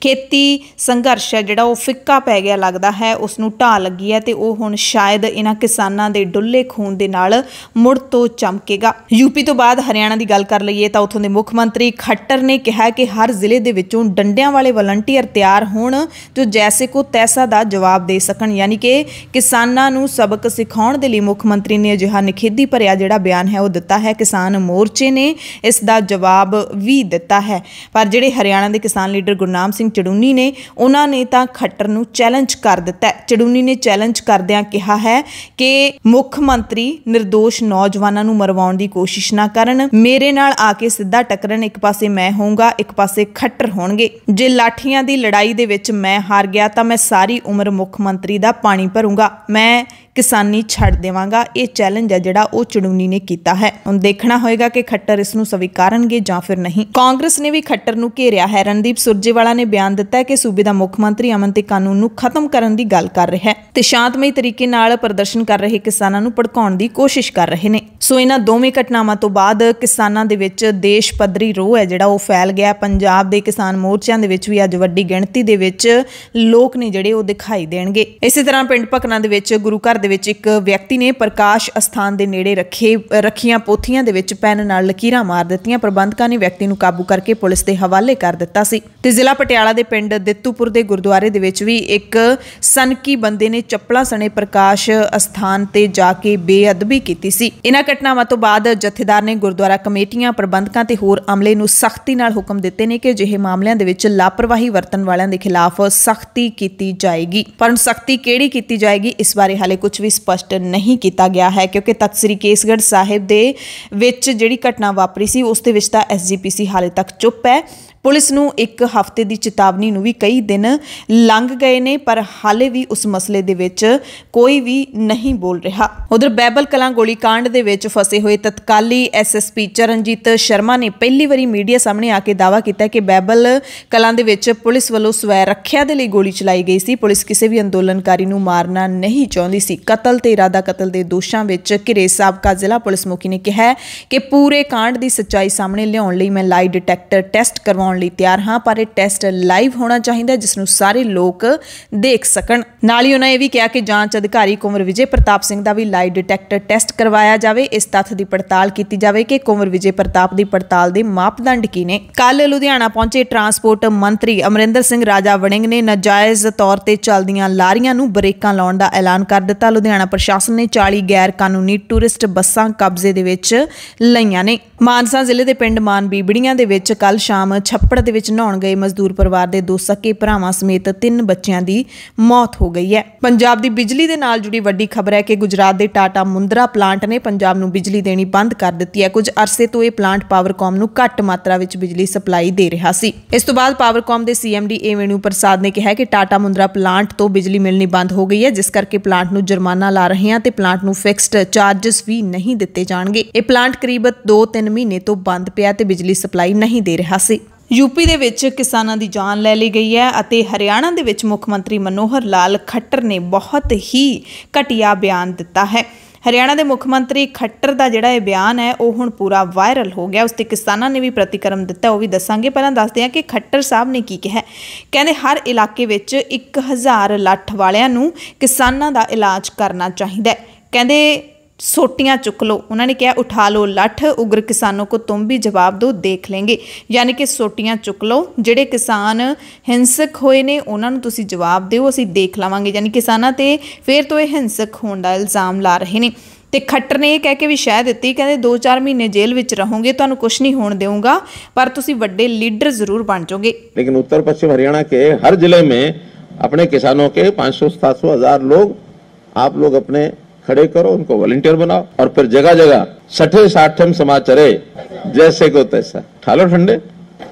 खेती संघर्ष है जिहड़ा वो फिक्का पै गया लगता है, उसनूं ढाह लगी है तो वह हुण शायद इन्हां किसानां दे डुल्ले खून दे नाल मुड़ तो चमकेगा। यूपी तो बाद हरियाणा की गल कर लईए तो उत्थों के मुख मंत्री खट्टर ने कहा कि हर जिले के विचों डंडियां वाले वलंटीयर तैयार होण जो जैसे को तैसा दा जवाब दे ਸਕਣ। यानी कि किसानां नूं सबक सिखाउण दे लई मुख मंत्री ने अजिहा निखेधी भरिया जिहड़ा बयान है वो दिता है। किसान मोर्चे ने इस दा जवाब भी दिता है, पर जिहड़े हरियाणा के किसान लीडर गुरनाम सिंह चड़ूनी ने उन्हां ने तां खट्टर नूं चैलेंज कर दिता है। चड़ूनी ने चैलेंज करदिआं कहा है कि मुख मंत्री निर्दोष नौजवानों नूं मरवाउण दी कोशिश ना करन, मेरे नाल आके सिद्धा टकरन। एक पासे मैं होऊंगा, एक पासे खट्टर होणगे। जे लाठियां दी लड़ाई दे विच मैं हार गया तां मैं सारी उम्र मुख मंत्री दा पानी भरूंगा, मैं किसानी छड़ देवांगा। ये चैलेंज है जिहड़ा वो चड़ूनी ने कीता है। हुण देखना होएगा कि खट्टर इस नूं स्वीकारनगे जां फिर नहीं। कांग्रेस ने भी खट्टर नूं घेरिया है। रणदीप सुरजेवाला ने बयान दिता है कि सूबे दा मुख मंत्री अमन ते कानून नूं खत्म करन दी गल कर रहा है ते शांतमई तरीके नाल प्रदर्शन कर रहे किसानां नूं भड़काउण दी कोशिश कर रहे ने। सो इन्हां दोवें घटनावां तो बाद किसानां दे विच देश पद्धरी रोह है जिहड़ा वो फैल गया। पंजाब दे किसान मोर्चिਆਂ ਦੇ ਵਿੱਚ ਵੀ ਅੱਜ ਵੱਡੀ ਗਿਣਤੀ ਦੇ ਵਿੱਚ ਲੋਕ ਨੇ ਜਿਹੜੇ ਉਹ ਦਿਖਾਈ ਦੇਣਗੇ। ਇਸੇ ਤਰ੍ਹਾਂ ਪਿੰਡ ਭਕਨਾ ਦੇ ਵਿੱਚ ਗੁਰੂ ਘਰ ਦੇ ਵਿੱਚ ਇੱਕ ਵਿਅਕਤੀ ਨੇ ਪ੍ਰਕਾਸ਼ ਅਸਥਾਨ ਦੇ ਨੇੜੇ ਰੱਖੀਆਂ ਪੋਥੀਆਂ ਦੇ ਵਿੱਚ ਪੈਨ ਨਾਲ ਲਕੀਰਾਂ ਮਾਰ ਦਿੱਤੀਆਂ। ਪ੍ਰਬੰਧਕਾਂ ਨੇ ਵਿਅਕਤੀ ਨੂੰ ਕਾਬੂ ਕਰਕੇ ਪੁਲਿਸ ਦੇ ਹਵਾਲੇ ਕਰ ਦਿੱਤਾ ਸੀ। ਤੇ ਜ਼ਿਲ੍ਹਾ ਪਟਿਆਲਾ ਦੇ ਪਿੰਡ ਦਿੱਤੂਪੁਰ ਦੇ ਗੁਰਦੁਆਰੇ ਦੇ ਵਿੱਚ ਵੀ ਇੱਕ ਸਨਕੀ ਬੰਦੇ ਨੇ ਚੱਪਲਾਂ ਸਣੇ ਪ੍ਰਕਾਸ਼ ਅਸਥਾਨ ਤੇ ਜਾ ਕੇ ਬੇਅਦਬੀ ਕੀਤੀ ਸੀ। ਇਹਨਾਂ ਘਟਨਾਵਾਂ ਤੋਂ ਬਾਅਦ ਜਥੇਦਾਰ ਨੇ ਗੁਰਦੁਆਰਾ ਕਮੇਟੀਆਂ, ਪ੍ਰਬੰਧਕਾਂ ਤੇ ਹੋਰ ਅਮਲੇ ਨੂੰ ਸਖਤੀ ਨਾਲ ਹੁਕਮ ਦਿੱਤੇ ਨੇ ਕਿ ਅਜਿਹੇ ਮਾਮਲਿਆਂ ਦੇ ਵਿੱਚ ਲਾਪਰਵਾਹੀ ਵਰਤਣ ਵਾਲਿਆਂ ਦੇ ਖਿਲਾਫ ਸਖਤੀ ਕੀਤੀ ਜਾਏਗੀ। ਪਰ ਸਖਤੀ ਕਿਹੜੀ ਕੀਤੀ ਜਾਏਗੀ ਇਸ ਬਾਰੇ ਹਾਲੇ ਕੁਝ ਵੀ ਸਪਸ਼ਟ ਨਹੀਂ ਕੀਤਾ ਗਿਆ ਹੈ, ਕਿਉਂਕਿ ਤਖਤ ਸ੍ਰੀ ਕੇਸਗੜ੍ਹ ਸਾਹਿਬ ਦੇ ਵਿੱਚ ਜਿਹੜੀ ਘਟਨਾ ਵਾਪਰੀ ਸੀ ਉਸ ਦੇ ਵਿੱਚ ਤਾਂ SGPC ਹਾਲੇ ਤੱਕ ਚੁੱਪ ਹੈ। पुलिस नूं एक हफ्ते की चेतावनी नूं भी कई दिन लंघ गए ने, पर हाले भी उस मसले दे विच कोई भी नहीं बोल रहा। उधर बैबल कलां गोलीकांड दे विच फसे हुए तत्काली SSP चरणजीत शर्मा ने पहली बारी मीडिया सामने आके दावा किया कि बैबल कलां दे विच पुलिस वल्लों स्वै रखिया दे लई गोली चलाई गई सी। पुलिस किसी भी अंदोलनकारी नूं मारना नहीं चाहुंदी सी। कतल ते इरादा कतल दे दोषां विच घिरे साबका जिला पुलिस मुखी ने कहा कि पूरे कांड की सच्चाई सामने लियाउण लई मैं लाई डिटेक्टर टेस्ट करवाउण ਲਈ ਤਿਆਰ ਹਾਂ, ਪਰ ਇਹ ਟੈਸਟ ਲਾਈਵ ਹੋਣਾ ਚਾਹੀਦਾ ਜਿਸ ਨੂੰ ਸਾਰੇ ਲੋਕ ਦੇਖ ਸਕਣ। ਨਾਲ ਹੀ ਉਹਨਾਂ ਇਹ ਵੀ ਕਿਹਾ ਕਿ ਜਾਂਚ ਅਧਿਕਾਰੀ ਕੁੰਵਰ ਵਿਜੇ ਪ੍ਰਤਾਪ ਸਿੰਘ ਦਾ ਵੀ ਲਾਈ ਡਿਟੈਕਟਰ ਟੈਸਟ ਕਰਵਾਇਆ ਜਾਵੇ। ਇਸ ਤੱਥ ਦੀ ਪੜਤਾਲ ਕੀਤੀ ਜਾਵੇ ਕਿ ਕੁੰਵਰ ਵਿਜੇ ਪ੍ਰਤਾਪ ਦੀ ਪੜਤਾਲ ਦੇ ਮਾਪਦੰਡ ਕੀ ਨੇ। ਕੱਲ ਲੁਧਿਆਣਾ ਪਹੁੰਚੇ ਟਰਾਂਸਪੋਰਟ ਮੰਤਰੀ ਅਮਰਿੰਦਰ ਸਿੰਘ ਰਾਜਾ ਵੜਿੰਗ ਨੇ ਨਾਜਾਇਜ਼ ਤੌਰ ਤੇ ਚੱਲਦੀਆਂ ਲਾਰੀਆਂ ਨੂੰ ਬ੍ਰੇਕਾਂ ਲਾਉਣ ਦਾ ਐਲਾਨ ਕਰ ਦਿੱਤਾ। ਲੁਧਿਆਣਾ ਪ੍ਰਸ਼ਾਸਨ ਨੇ 40 ਗੈਰ ਕਾਨੂੰਨੀ ਟੂਰਿਸਟ ਬੱਸਾਂ ਕਬਜ਼ੇ ਦੇ ਵਿੱਚ ਲਈਆਂ ਨੇ। ਮਾਨਸਾ ਜ਼ਿਲ੍ਹੇ ਦੇ ਪਿੰਡ ਮਾਨ ਬੀਬੜੀਆਂ ਦੇ ਵਿੱਚ ਕੱਲ ਸ਼ਾਮ ਛੱਪੜ ਦੇ ਵਿੱਚ ਨਹਾਉਣ ਗਏ ਮਜ਼ਦੂਰ ਪਰਿਵਾਰ ਦੇ 2 ਸਕੇ ਭਰਾਵਾਂ ਸਮੇਤ 3 ਬੱਚਿਆਂ ਦੀ ਮੌਤ ਹੋ ਗਈ ਹੈ। ਪੰਜਾਬ ਦੀ ਬਿਜਲੀ ਦੇ ਨਾਲ ਜੁੜੀ ਵੱਡੀ ਖਬਰ ਹੈ ਕਿ ਗੁਜਰਾਤ ਦੇ ਟਾਟਾ ਮੁੰਦਰਾ ਪਲਾਂਟ ਨੇ ਪੰਜਾਬ ਨੂੰ ਬਿਜਲੀ ਦੇਣੀ ਬੰਦ ਕਰ ਦਿੱਤੀ ਹੈ। ਕੁਝ ਅਰਸੇ ਤੋਂ ਇਹ ਪਲਾਂਟ ਪਾਵਰਕਾਮ ਨੂੰ ਘੱਟ ਮਾਤਰਾ ਵਿੱਚ ਬਿਜਲੀ ਸਪਲਾਈ ਦੇ ਰਿਹਾ ਸੀ। ਇਸ ਤੋਂ ਬਾਅਦ ਪਾਵਰਕਾਮ ਦੇ CMD ਏ ਵੇਣੂ ਪ੍ਰਸਾਦ ਨੇ ਕਿਹਾ ਕਿ ਟਾਟਾ ਮੁੰਦਰਾ ਪਲਾਂਟ ਤੋਂ ਬਿਜਲੀ ਮਿਲਣੀ ਬੰਦ ਹੋ ਗਈ ਹੈ, ਜਿਸ ਕਰਕੇ ਪਲਾਂਟ ਨੂੰ ਜੁਰਮਾਨਾ ਲਾ ਰਹੇ ਹਾਂ ਤੇ ਪਲਾਂਟ ਨੂੰ ਫਿਕਸਡ ਚਾਰजेस ਵੀ ਨਹੀਂ ਦਿੱਤੇ ਜਾਣਗੇ। ਇਹ ਪਲਾਂਟ ਕਰੀਬ 2-3 ਮਹੀਨੇ ਤੋਂ ਬੰਦ ਪਿਆ ਤੇ ਬਿਜਲੀ ਸਪਲਾਈ ਨਹੀਂ ਦੇ ਰਿਹਾ ਸੀ। यूपी ਦੇ ਵਿੱਚ ਕਿਸਾਨਾਂ ਦੀ ਜਾਨ ਲੈ ਲਈ ਗਈ ਹੈ ਅਤੇ ਹਰਿਆਣਾ ਦੇ ਵਿੱਚ ਮੁੱਖ ਮੰਤਰੀ ਮਨੋਹਰ ਲਾਲ ਖੱਟਰ ਨੇ ਬਹੁਤ ਹੀ ਘਟੀਆ ਬਿਆਨ ਦਿੱਤਾ ਹੈ। ਹਰਿਆਣਾ ਦੇ ਮੁੱਖ ਮੰਤਰੀ ਖੱਟਰ ਦਾ ਜਿਹੜਾ ਇਹ ਬਿਆਨ ਹੈ ਉਹ ਹੁਣ ਪੂਰਾ ਵਾਇਰਲ ਹੋ ਗਿਆ। ਉਸ ਤੇ ਕਿਸਾਨਾਂ ਨੇ ਵੀ ਪ੍ਰਤੀਕਰਮ ਦਿੱਤਾ, ਉਹ ਵੀ ਦੱਸਾਂਗੇ। ਪਹਿਲਾਂ ਦੱਸਦੇ ਹਾਂ ਕਿ ਖੱਟਰ ਸਾਹਿਬ ਨੇ ਕੀ ਕਿਹਾ। ਕਹਿੰਦੇ ਹਰ ਇਲਾਕੇ ਵਿੱਚ 1000 ਲੱਠ ਵਾਲਿਆਂ ਨੂੰ ਕਿਸਾਨਾਂ ਦਾ ਇਲਾਜ ਕਰਨਾ ਚਾਹੀਦਾ ਹੈ। ਕਹਿੰਦੇ सोटियां चुक लो, उन्होंने कहा उठा लो लठ, उग्र किसानों को तुम भी जवाब दो, देख लेंगे। यानी कि सोटियां चुक लो, ਜਿਹੜੇ किसान हिंसक होए ने उन्होंने तुसी जवाब दिओ, असीं देख लवांगे। यानी किसानां ते फिर तो ये हिंसक होण दा इल्जाम ला रहे ने। ਤੇ ਖੱਟਰ ਨੇ ਇਹ ਕਹਿ ਕੇ ਵੀ ਸ਼ਹਿ ਦਿੱਤੀ, ਕਹਿੰਦੇ 2-4 ਮਹੀਨੇ ਜੇਲ੍ਹ ਵਿੱਚ ਰਹੋਗੇ, ਤੁਹਾਨੂੰ ਕੁਝ ਨਹੀਂ ਹੋਣ ਦੇਵਾਂਗਾ, ਪਰ ਤੁਸੀਂ ਵੱਡੇ ਲੀਡਰ ਜ਼ਰੂਰ बन जाओगे। लेकिन उत्तर पश्चिम हरियाणा के हर जिले में अपने किसानों के 500-700 हज़ार लोग आप लोग अपने खड़े करो, उनको वॉलंटियर बनाओ और फिर जगह जगह 60-60 समाज चले जैसे को तैसा ठालो ठंडे,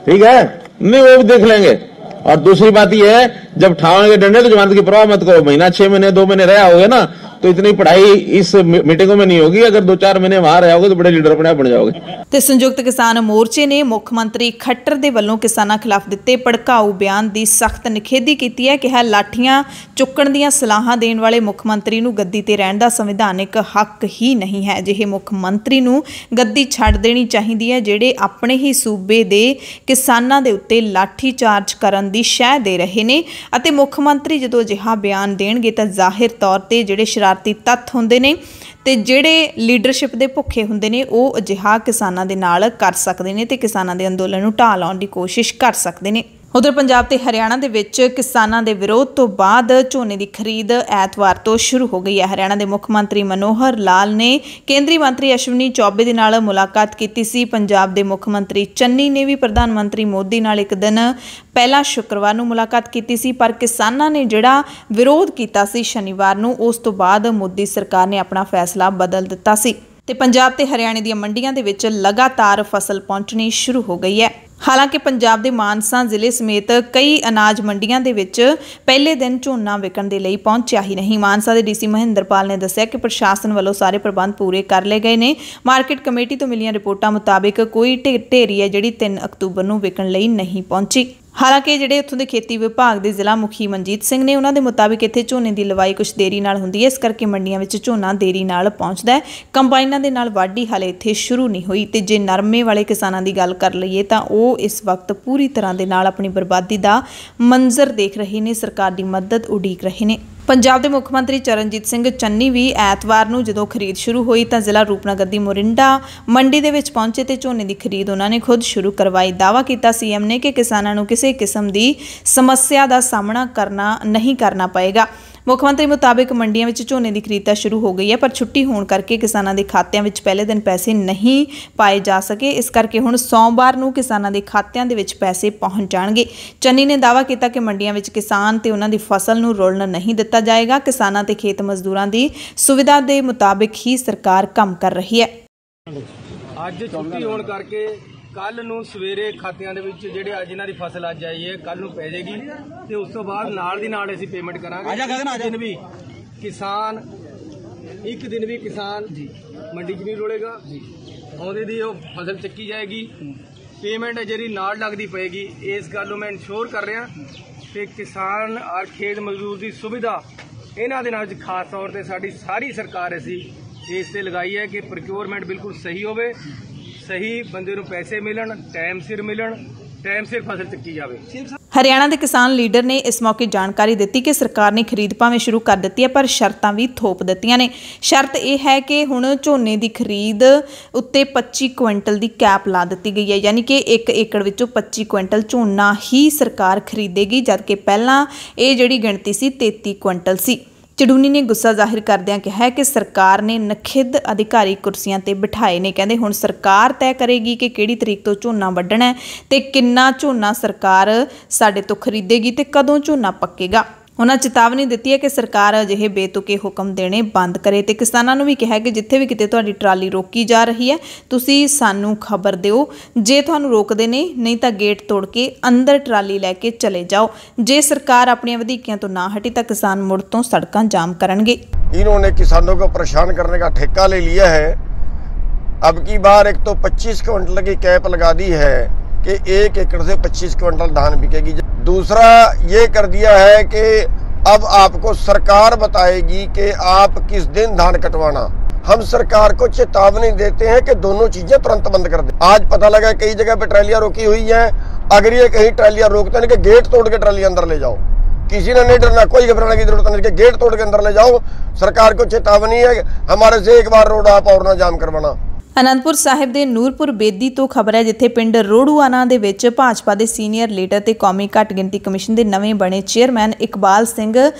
ठीक है, नहीं वो भी देख लेंगे। और दूसरी बात यह है, जब ठाओगे डंडे तो जमानत की परवाह मत करो। महीना 6 महीने 2 महीने रहा होगे ना तो इतनी पढ़ाई इस मीटिंगों में नहीं होगी। अगर 2-4 महीने वहां रहोगे तो बड़े लीडर अपने आप बन जाओगे। ਤੇ ਸੰਯੁਕਤ ਕਿਸਾਨ ਮੋਰਚੇ ਨੇ ਮੁੱਖ ਮੰਤਰੀ ਖੱਟਰ ਦੇ ਵੱਲੋਂ ਕਿਸਾਨਾਂ ਖਿਲਾਫ ਦਿੱਤੇ ਭੜਕਾਊ ਬਿਆਨ ਦੀ ਸਖਤ ਨਿਖੇਧੀ ਕੀਤੀ ਹੈ। ਕਿਹਾ ਲਾਠੀਆਂ ਚੁੱਕਣ ਦੀਆਂ ਸਲਾਹਾਂ ਦੇਣ ਵਾਲੇ ਮੁੱਖ ਮੰਤਰੀ ਨੂੰ ਗੱਦੀ ਤੇ ਰਹਿਣ ਦਾ ਸੰਵਿਧਾਨਿਕ ਹੱਕ ਹੀ ਨਹੀਂ ਹੈ। ਅਜਿਹੇ ਮੁੱਖ ਮੰਤਰੀ ਨੂੰ ਗੱਦੀ ਛੱਡ ਦੇਣੀ ਚਾਹੀਦੀ ਹੈ ਜਿਹੜੇ ਆਪਣੇ ਹੀ ਸੂਬੇ ਦੇ ਕਿਸਾਨਾਂ ਦੇ ਉੱਤੇ ਲਾਠੀ ਚਾਰਜ ਕਰਨ ਦੀ ਸ਼ਹਿ ਦੇ ਰਹੇ ਨੇ। ਅਤੇ ਮੁੱਖ ਮੰਤਰੀ ਜਦੋਂ ਅਜਿਹਾ ਬਿਆਨ ਦੇਣਗੇ ਤਾਂ ਜ਼ਾਹਿਰ ਤੌਰ ਤੇ ਜਿਹੜੇ ਸ਼ਰਾਰਤੀ ਤੱਤ ਹੁੰਦੇ ਨੇ ਤੇ ਜਿਹੜੇ ਲੀਡਰਸ਼ਿਪ ਦੇ ਭੁੱਖੇ ਹੁੰਦੇ ਨੇ ਉਹ ਅਜਿਹਾ ਕਿਸਾਨਾਂ ਦੇ ਨਾਲ ਕਰ ਸਕਦੇ ਨੇ ਤੇ ਕਿਸਾਨਾਂ ਦੇ ਅੰਦੋਲਨ ਨੂੰ ਢਾਹ ਲਾਉਣ ਦੀ ਕੋਸ਼ਿਸ਼ ਕਰ ਸਕਦੇ ਨੇ। ਉਧਰ ਪੰਜਾਬ ਤੇ ਹਰਿਆਣਾ ਦੇ ਵਿੱਚ ਕਿਸਾਨਾਂ ਦੇ ਵਿਰੋਧ ਤੋਂ ਬਾਅਦ ਝੋਨੇ ਦੀ ਖਰੀਦ ਐਤਵਾਰ ਤੋਂ ਸ਼ੁਰੂ ਹੋ ਗਈ ਹੈ। ਹਰਿਆਣਾ ਦੇ ਮੁੱਖ ਮੰਤਰੀ ਮਨੋਹਰ ਲਾਲ ਨੇ ਕੇਂਦਰੀ ਮੰਤਰੀ ਅਸ਼ਵਨੀ ਚੌਬੇ ਦੇ ਨਾਲ ਮੁਲਾਕਾਤ ਕੀਤੀ ਸੀ। ਪੰਜਾਬ ਦੇ ਮੁੱਖ ਮੰਤਰੀ ਚੰਨੀ ਨੇ ਵੀ ਪ੍ਰਧਾਨ ਮੰਤਰੀ ਮੋਦੀ ਨਾਲ ਇੱਕ ਦਿਨ ਪਹਿਲਾਂ ਸ਼ੁੱਕਰਵਾਰ ਨੂੰ ਮੁਲਾਕਾਤ ਕੀਤੀ ਸੀ, ਪਰ ਕਿਸਾਨਾਂ ਨੇ ਜਿਹੜਾ ਵਿਰੋਧ ਕੀਤਾ ਸੀ ਸ਼ਨੀਵਾਰ ਨੂੰ, ਉਸ ਤੋਂ ਬਾਅਦ ਮੋਦੀ ਸਰਕਾਰ ਨੇ ਆਪਣਾ ਫੈਸਲਾ ਬਦਲ ਦਿੱਤਾ ਸੀ ਤੇ ਪੰਜਾਬ ਤੇ ਹਰਿਆਣੇ ਦੀਆਂ ਮੰਡੀਆਂ ਦੇ ਵਿੱਚ ਲਗਾਤਾਰ ਫਸਲ ਪਹੁੰਚਣੀ ਸ਼ੁਰੂ ਹੋ ਗਈ ਹੈ। ਹਾਲਾਂਕਿ ਪੰਜਾਬ ਦੇ ਮਾਨਸਾ ਜ਼ਿਲ੍ਹੇ ਸਮੇਤ ਕਈ ਅਨਾਜ ਮੰਡੀਆਂ ਦੇ ਵਿੱਚ ਪਹਿਲੇ ਦਿਨ ਝੋਨਾ ਵਿਕਣ ਦੇ ਲਈ ਪਹੁੰਚਿਆ ਹੀ ਨਹੀਂ। ਮਾਨਸਾ ਦੇ ਡੀਸੀ ਮਹਿੰਦਰਪਾਲ ਨੇ ਦੱਸਿਆ ਕਿ ਪ੍ਰਸ਼ਾਸਨ ਵੱਲੋਂ ਸਾਰੇ ਪ੍ਰਬੰਧ ਪੂਰੇ ਕਰ ਲਏ ਗਏ ਨੇ। ਮਾਰਕੀਟ ਕਮੇਟੀ ਤੋਂ ਮਿਲੀਆਂ ਰਿਪੋਰਟਾਂ ਮੁਤਾਬਿਕ ਕੋਈ ਢੇਰੀ ਹੈ ਜਿਹੜੀ 3 ਅਕਤੂਬਰ ਨੂੰ ਵਿਕਣ ਲਈ ਨਹੀਂ ਪਹੁੰਚੀ। ਹਾਲਾਂਕਿ ਜਿਹੜੇ ਉੱਥੋਂ ਦੇ ਖੇਤੀ ਵਿਭਾਗ ਦੇ ਜ਼ਿਲ੍ਹਾ ਮੁਖੀ ਮਨਜੀਤ ਸਿੰਘ ਨੇ, ਉਹਨਾਂ ਦੇ ਮੁਤਾਬਿਕ ਇੱਥੇ ਝੋਨੇ ਦੀ ਲਵਾਈ ਕੁਝ ਦੇਰੀ ਨਾਲ ਹੁੰਦੀ ਹੈ, ਇਸ ਕਰਕੇ ਮੰਡੀਆਂ ਵਿੱਚ ਝੋਨਾ ਦੇਰੀ ਨਾਲ ਪਹੁੰਚਦਾ ਹੈ। ਕੰਬਾਈਨਾਂ ਦੇ ਨਾਲ ਵਾਢੀ ਹਾਲੇ ਇੱਥੇ ਸ਼ੁਰੂ ਨਹੀਂ ਹੋਈ ਤੇ ਜੇ ਨਰਮੇ ਵਾਲੇ ਕਿਸਾਨਾਂ ਦੀ ਗੱਲ ਕਰ ਲਈਏ ਤਾਂ ਉਹ ਇਸ ਵਕਤ ਪੂਰੀ ਤਰ੍ਹਾਂ ਦੇ ਨਾਲ ਆਪਣੀ ਬਰਬਾਦੀ ਦਾ ਮੰਜ਼ਰ ਦੇਖ ਰਹੇ ਨੇ, ਸਰਕਾਰ ਦੀ ਮਦਦ ਉਡੀਕ ਰਹੇ ਨੇ। ਪੰਜਾਬ ਦੇ ਮੁੱਖ ਮੰਤਰੀ ਚਰਨਜੀਤ ਸਿੰਘ ਚੰਨੀ ਵੀ ਐਤਵਾਰ ਨੂੰ ਜਦੋਂ ਖਰੀਦ ਸ਼ੁਰੂ ਹੋਈ ਤਾਂ ਜ਼ਿਲ੍ਹਾ ਰੂਪਨਗਰ ਦੀ ਮੋਰਿੰਡਾ ਮੰਡੀ ਦੇ ਵਿੱਚ ਪਹੁੰਚੇ ਤੇ ਝੋਨੇ ਦੀ ਖਰੀਦ ਉਹਨਾਂ ਨੇ ਖੁਦ ਸ਼ੁਰੂ ਕਰਵਾਈ। ਦਾਅਵਾ ਕੀਤਾ ਸੀਐਮ ਨੇ ਕਿ ਕਿਸਾਨਾਂ ਨੂੰ ਕਿਸੇ ਕਿਸਮ ਦੀ ਸਮੱਸਿਆ ਦਾ ਸਾਹਮਣਾ ਨਹੀਂ ਕਰਨਾ ਪਏਗਾ। ਮੁੱਖ ਮੰਤਰੀ ਮੁਤਾਬਿਕ ਮੰਡੀਆਂ ਵਿੱਚ ਝੋਨੇ ਦੀ ਖਰੀਦ ਤਾਂ ਸ਼ੁਰੂ ਹੋ ਗਈ ਹੈ, ਪਰ ਛੁੱਟੀ ਹੋਣ ਕਰਕੇ ਕਿਸਾਨਾਂ ਦੇ ਖਾਤਿਆਂ ਵਿੱਚ ਪਹਿਲੇ ਦਿਨ ਪੈਸੇ ਨਹੀਂ ਪਾਏ ਜਾ ਸਕੇ। ਇਸ ਕਰਕੇ ਹੁਣ ਸੋਮਵਾਰ ਨੂੰ ਕਿਸਾਨਾਂ ਦੇ ਖਾਤਿਆਂ ਦੇ ਵਿੱਚ ਪੈਸੇ ਪਹੁੰਚ ਜਾਣਗੇ। ਚੰਨੀ ਨੇ ਦਾਅਵਾ ਕੀਤਾ ਕਿ ਮੰਡੀਆਂ ਵਿੱਚ ਕਿਸਾਨ ਤੇ ਉਹਨਾਂ ਦੀ ਫਸਲ ਨੂੰ ਰੁਲਣ ਨਹੀਂ ਦਿੱਤਾ ਜਾਏਗਾ। ਕਿਸਾਨਾਂ ਤੇ ਖੇਤ ਮਜ਼ਦੂਰਾਂ ਦੀ ਸੁਵਿਧਾ ਦੇ ਮੁਤਾਬਿਕ ਹੀ ਸਰਕਾਰ ਕੰਮ ਕਰ ਰਹੀ ਹੈ। ਅੱਜ ਛੁੱਟੀ ਹੋਣ ਕਰਕੇ ਕੱਲ ਨੂੰ ਸਵੇਰੇ ਖਾਤਿਆਂ ਦੇ ਵਿੱਚ ਜਿਹੜੇ ਅੱਜ ਇਹਨਾਂ ਦੀ ਫਸਲ ਅੱਜ ਆਈ ਹੈ ਕੱਲ ਨੂੰ ਪੈ ਜਾਏਗੀ ਤੇ ਉਸ ਤੋਂ ਬਾਅਦ ਨਾਲ ਦੀ ਨਾਲ ਅਸੀਂ ਪੇਮੈਂਟ ਕਰਾਂਗੇ। ਇੱਕ ਦਿਨ ਵੀ ਕਿਸਾਨ ਮੰਡੀ 'ਚ ਨਹੀਂ ਰੁਲੇਗਾ, ਆਉਂਦੇ ਦੀ ਉਹ ਫਸਲ ਚੱਕੀ ਜਾਏਗੀ, ਪੇਮੈਂਟ ਹੈ ਜਿਹੜੀ ਨਾਲ ਲੱਗਦੀ ਪਏਗੀ। ਇਸ ਗੱਲ ਨੂੰ ਮੈਂ ਇਨਸ਼ੋਰ ਕਰ ਰਿਹਾ ਕਿ ਕਿਸਾਨ ਔਰ ਖੇਤ ਮਜ਼ਦੂਰ ਦੀ ਸੁਵਿਧਾ ਇਹਨਾਂ ਦੇ ਨਾਲ ਖਾਸ ਤੌਰ ਤੇ ਸਾਡੀ ਸਾਰੀ ਸਰਕਾਰ ਅਸੀਂ ਇਸ ਤੇ ਲਗਾਈ ਹੈ ਕਿ ਪ੍ਰੋਕਿਉਰਮੈਂਟ ਬਿਲਕੁਲ ਸਹੀ ਹੋਵੇ, ਸਹੀ ਬੰਦੇ ਨੂੰ ਪੈਸੇ ਮਿਲਣ, ਟਾਈਮ ਸਿਰ ਮਿਲਣ, ਟਾਈਮ ਸਿਰ ਫਸਲ ਚੱਕੀ ਜਾਵੇ। ਹਰਿਆਣਾ ਦੇ ਕਿਸਾਨ ਲੀਡਰ ਨੇ ਇਸ ਮੌਕੇ ਜਾਣਕਾਰੀ ਦਿੱਤੀ ਕਿ ਸਰਕਾਰ ਨੇ ਖਰੀਦ ਭਾਵੇਂ ਸ਼ੁਰੂ ਕਰ ਦਿੱਤੀ ਹੈ, ਪਰ ਸ਼ਰਤਾਂ ਵੀ ਥੋਪ ਦਿੱਤੀਆਂ ਨੇ। ਸ਼ਰਤ ਇਹ ਹੈ ਕਿ ਹੁਣ ਝੋਨੇ ਦੀ ਖਰੀਦ ਉੱਤੇ 25 ਕੁਇੰਟਲ ਦੀ ਕੈਪ ਲਾ ਦਿੱਤੀ ਗਈ ਹੈ, ਯਾਨੀ ਕਿ 1 ਏਕੜ ਵਿੱਚੋਂ 25 ਕੁਇੰਟਲ ਝੋਨਾ ਹੀ ਸਰਕਾਰ ਖਰੀਦੇਗੀ, ਜਦਕਿ ਪਹਿਲਾਂ ਇਹ ਜਿਹੜੀ ਗਿਣਤੀ ਸੀ 33 ਕੁਇੰਟਲ ਸੀ। ਚੜੂਨੀ ਨੇ ਗੁੱਸਾ ਜ਼ਾਹਿਰ ਕਰਦਿਆਂ ਕਿਹਾ ਕਿ ਸਰਕਾਰ ਨੇ ਨਖਿੱਧ ਅਧਿਕਾਰੀ ਕੁਰਸੀਆਂ ਤੇ ਬਿਠਾਏ ਨੇ। ਕਹਿੰਦੇ ਹੁਣ ਸਰਕਾਰ ਤੈਅ ਕਰੇਗੀ ਕਿ ਕਿਹੜੀ ਤਰੀਕ ਤੋਂ ਝੋਨਾ ਵੱਢਣਾ ਤੇ ਕਿੰਨਾ ਝੋਨਾ ਸਰਕਾਰ ਸਾਡੇ ਤੋਂ ਖਰੀਦੇਗੀ ਤੇ ਕਦੋਂ ਝੋਨਾ ਪੱਕੇਗਾ। ਉਹਨਾਂ ਚੇਤਾਵਨੀ ਦਿੱਤੀ ਹੈ ਕਿ ਸਰਕਾਰ ਅਜਿਹੇ ਬੇਤੁਕੇ ਹੁਕਮ ਦੇਣੇ ਬੰਦ ਕਰੇ ਤੇ ਕਿਸਾਨਾਂ ਨੂੰ ਵੀ ਕਿਹਾ ਕਿ ਜਿੱਥੇ ਵੀ ਕਿਤੇ ਤੁਹਾਡੀ ਟਰਾਲੀ ਰੋਕੀ ਜਾ ਰਹੀ ਹੈ ਤੁਸੀਂ ਸਾਨੂੰ ਖਬਰ ਦਿਓ। ਜੇ ਤੁਹਾਨੂੰ ਰੋਕਦੇ ਨੇ ਨਹੀਂ ਤਾਂ ਗੇਟ ਤੋੜ ਕੇ ਅੰਦਰ ਟਰਾਲੀ ਲੈ ਕੇ ਚਲੇ ਜਾਓ। ਜੇ ਸਰਕਾਰ ਆਪਣੀਆਂ ਵਧੀਕੀਆਂ ਤੋਂ ਨਾ ਹਟੀ ਤਾਂ किसान मुड़ तो सड़कें जाम करेंगे। इन्होंने किसानों को परेशान करने का ठेका ले लिया है। अब की बार एक तो 25 क्विंटल की कैप लगा दी है कि 1 एकड़ से 25 क्विंटल धान बिकेगी। दूसरा ये कर दिया है कि अब आपको सरकार बताएगी कि आप किस दिन धान कटवाना। हम सरकार को चेतावनी देते हैं कि दोनों चीजें तुरंत बंद कर दें। आज पता लगा कई जगह पे ट्रालियां रोकी हुई हैं, अगर ये कहीं ट्रालियां रोकते हैं कि गेट तोड़ के ट्राली अंदर ले जाओ। किसी ने नहीं डरना, कोई घबराने की जरूरत नहीं कि गेट तोड़ के अंदर ले जाओ। सरकार को चेतावनी है, हमारे से एक बार रोड आप और ना जाम करवाना। ਅਨੰਦਪੁਰ ਸਾਹਿਬ ਦੇ ਨੂਰਪੁਰ ਬੇਦੀ ਤੋਂ ਖਬਰ ਹੈ, ਜਿੱਥੇ ਪਿੰਡ ਰੋੜੂਆਣਾ ਦੇ ਵਿੱਚ ਭਾਜਪਾ ਦੇ ਸੀਨੀਅਰ ਲੀਡਰ ਤੇ ਕੌਮੀ ਘੱਟ ਗਿਣਤੀ ਕਮਿਸ਼ਨ ਦੇ ਨਵੇਂ ਬਣੇ ਚੇਅਰਮੈਨ ਇਕਬਾਲ ਸਿੰਘ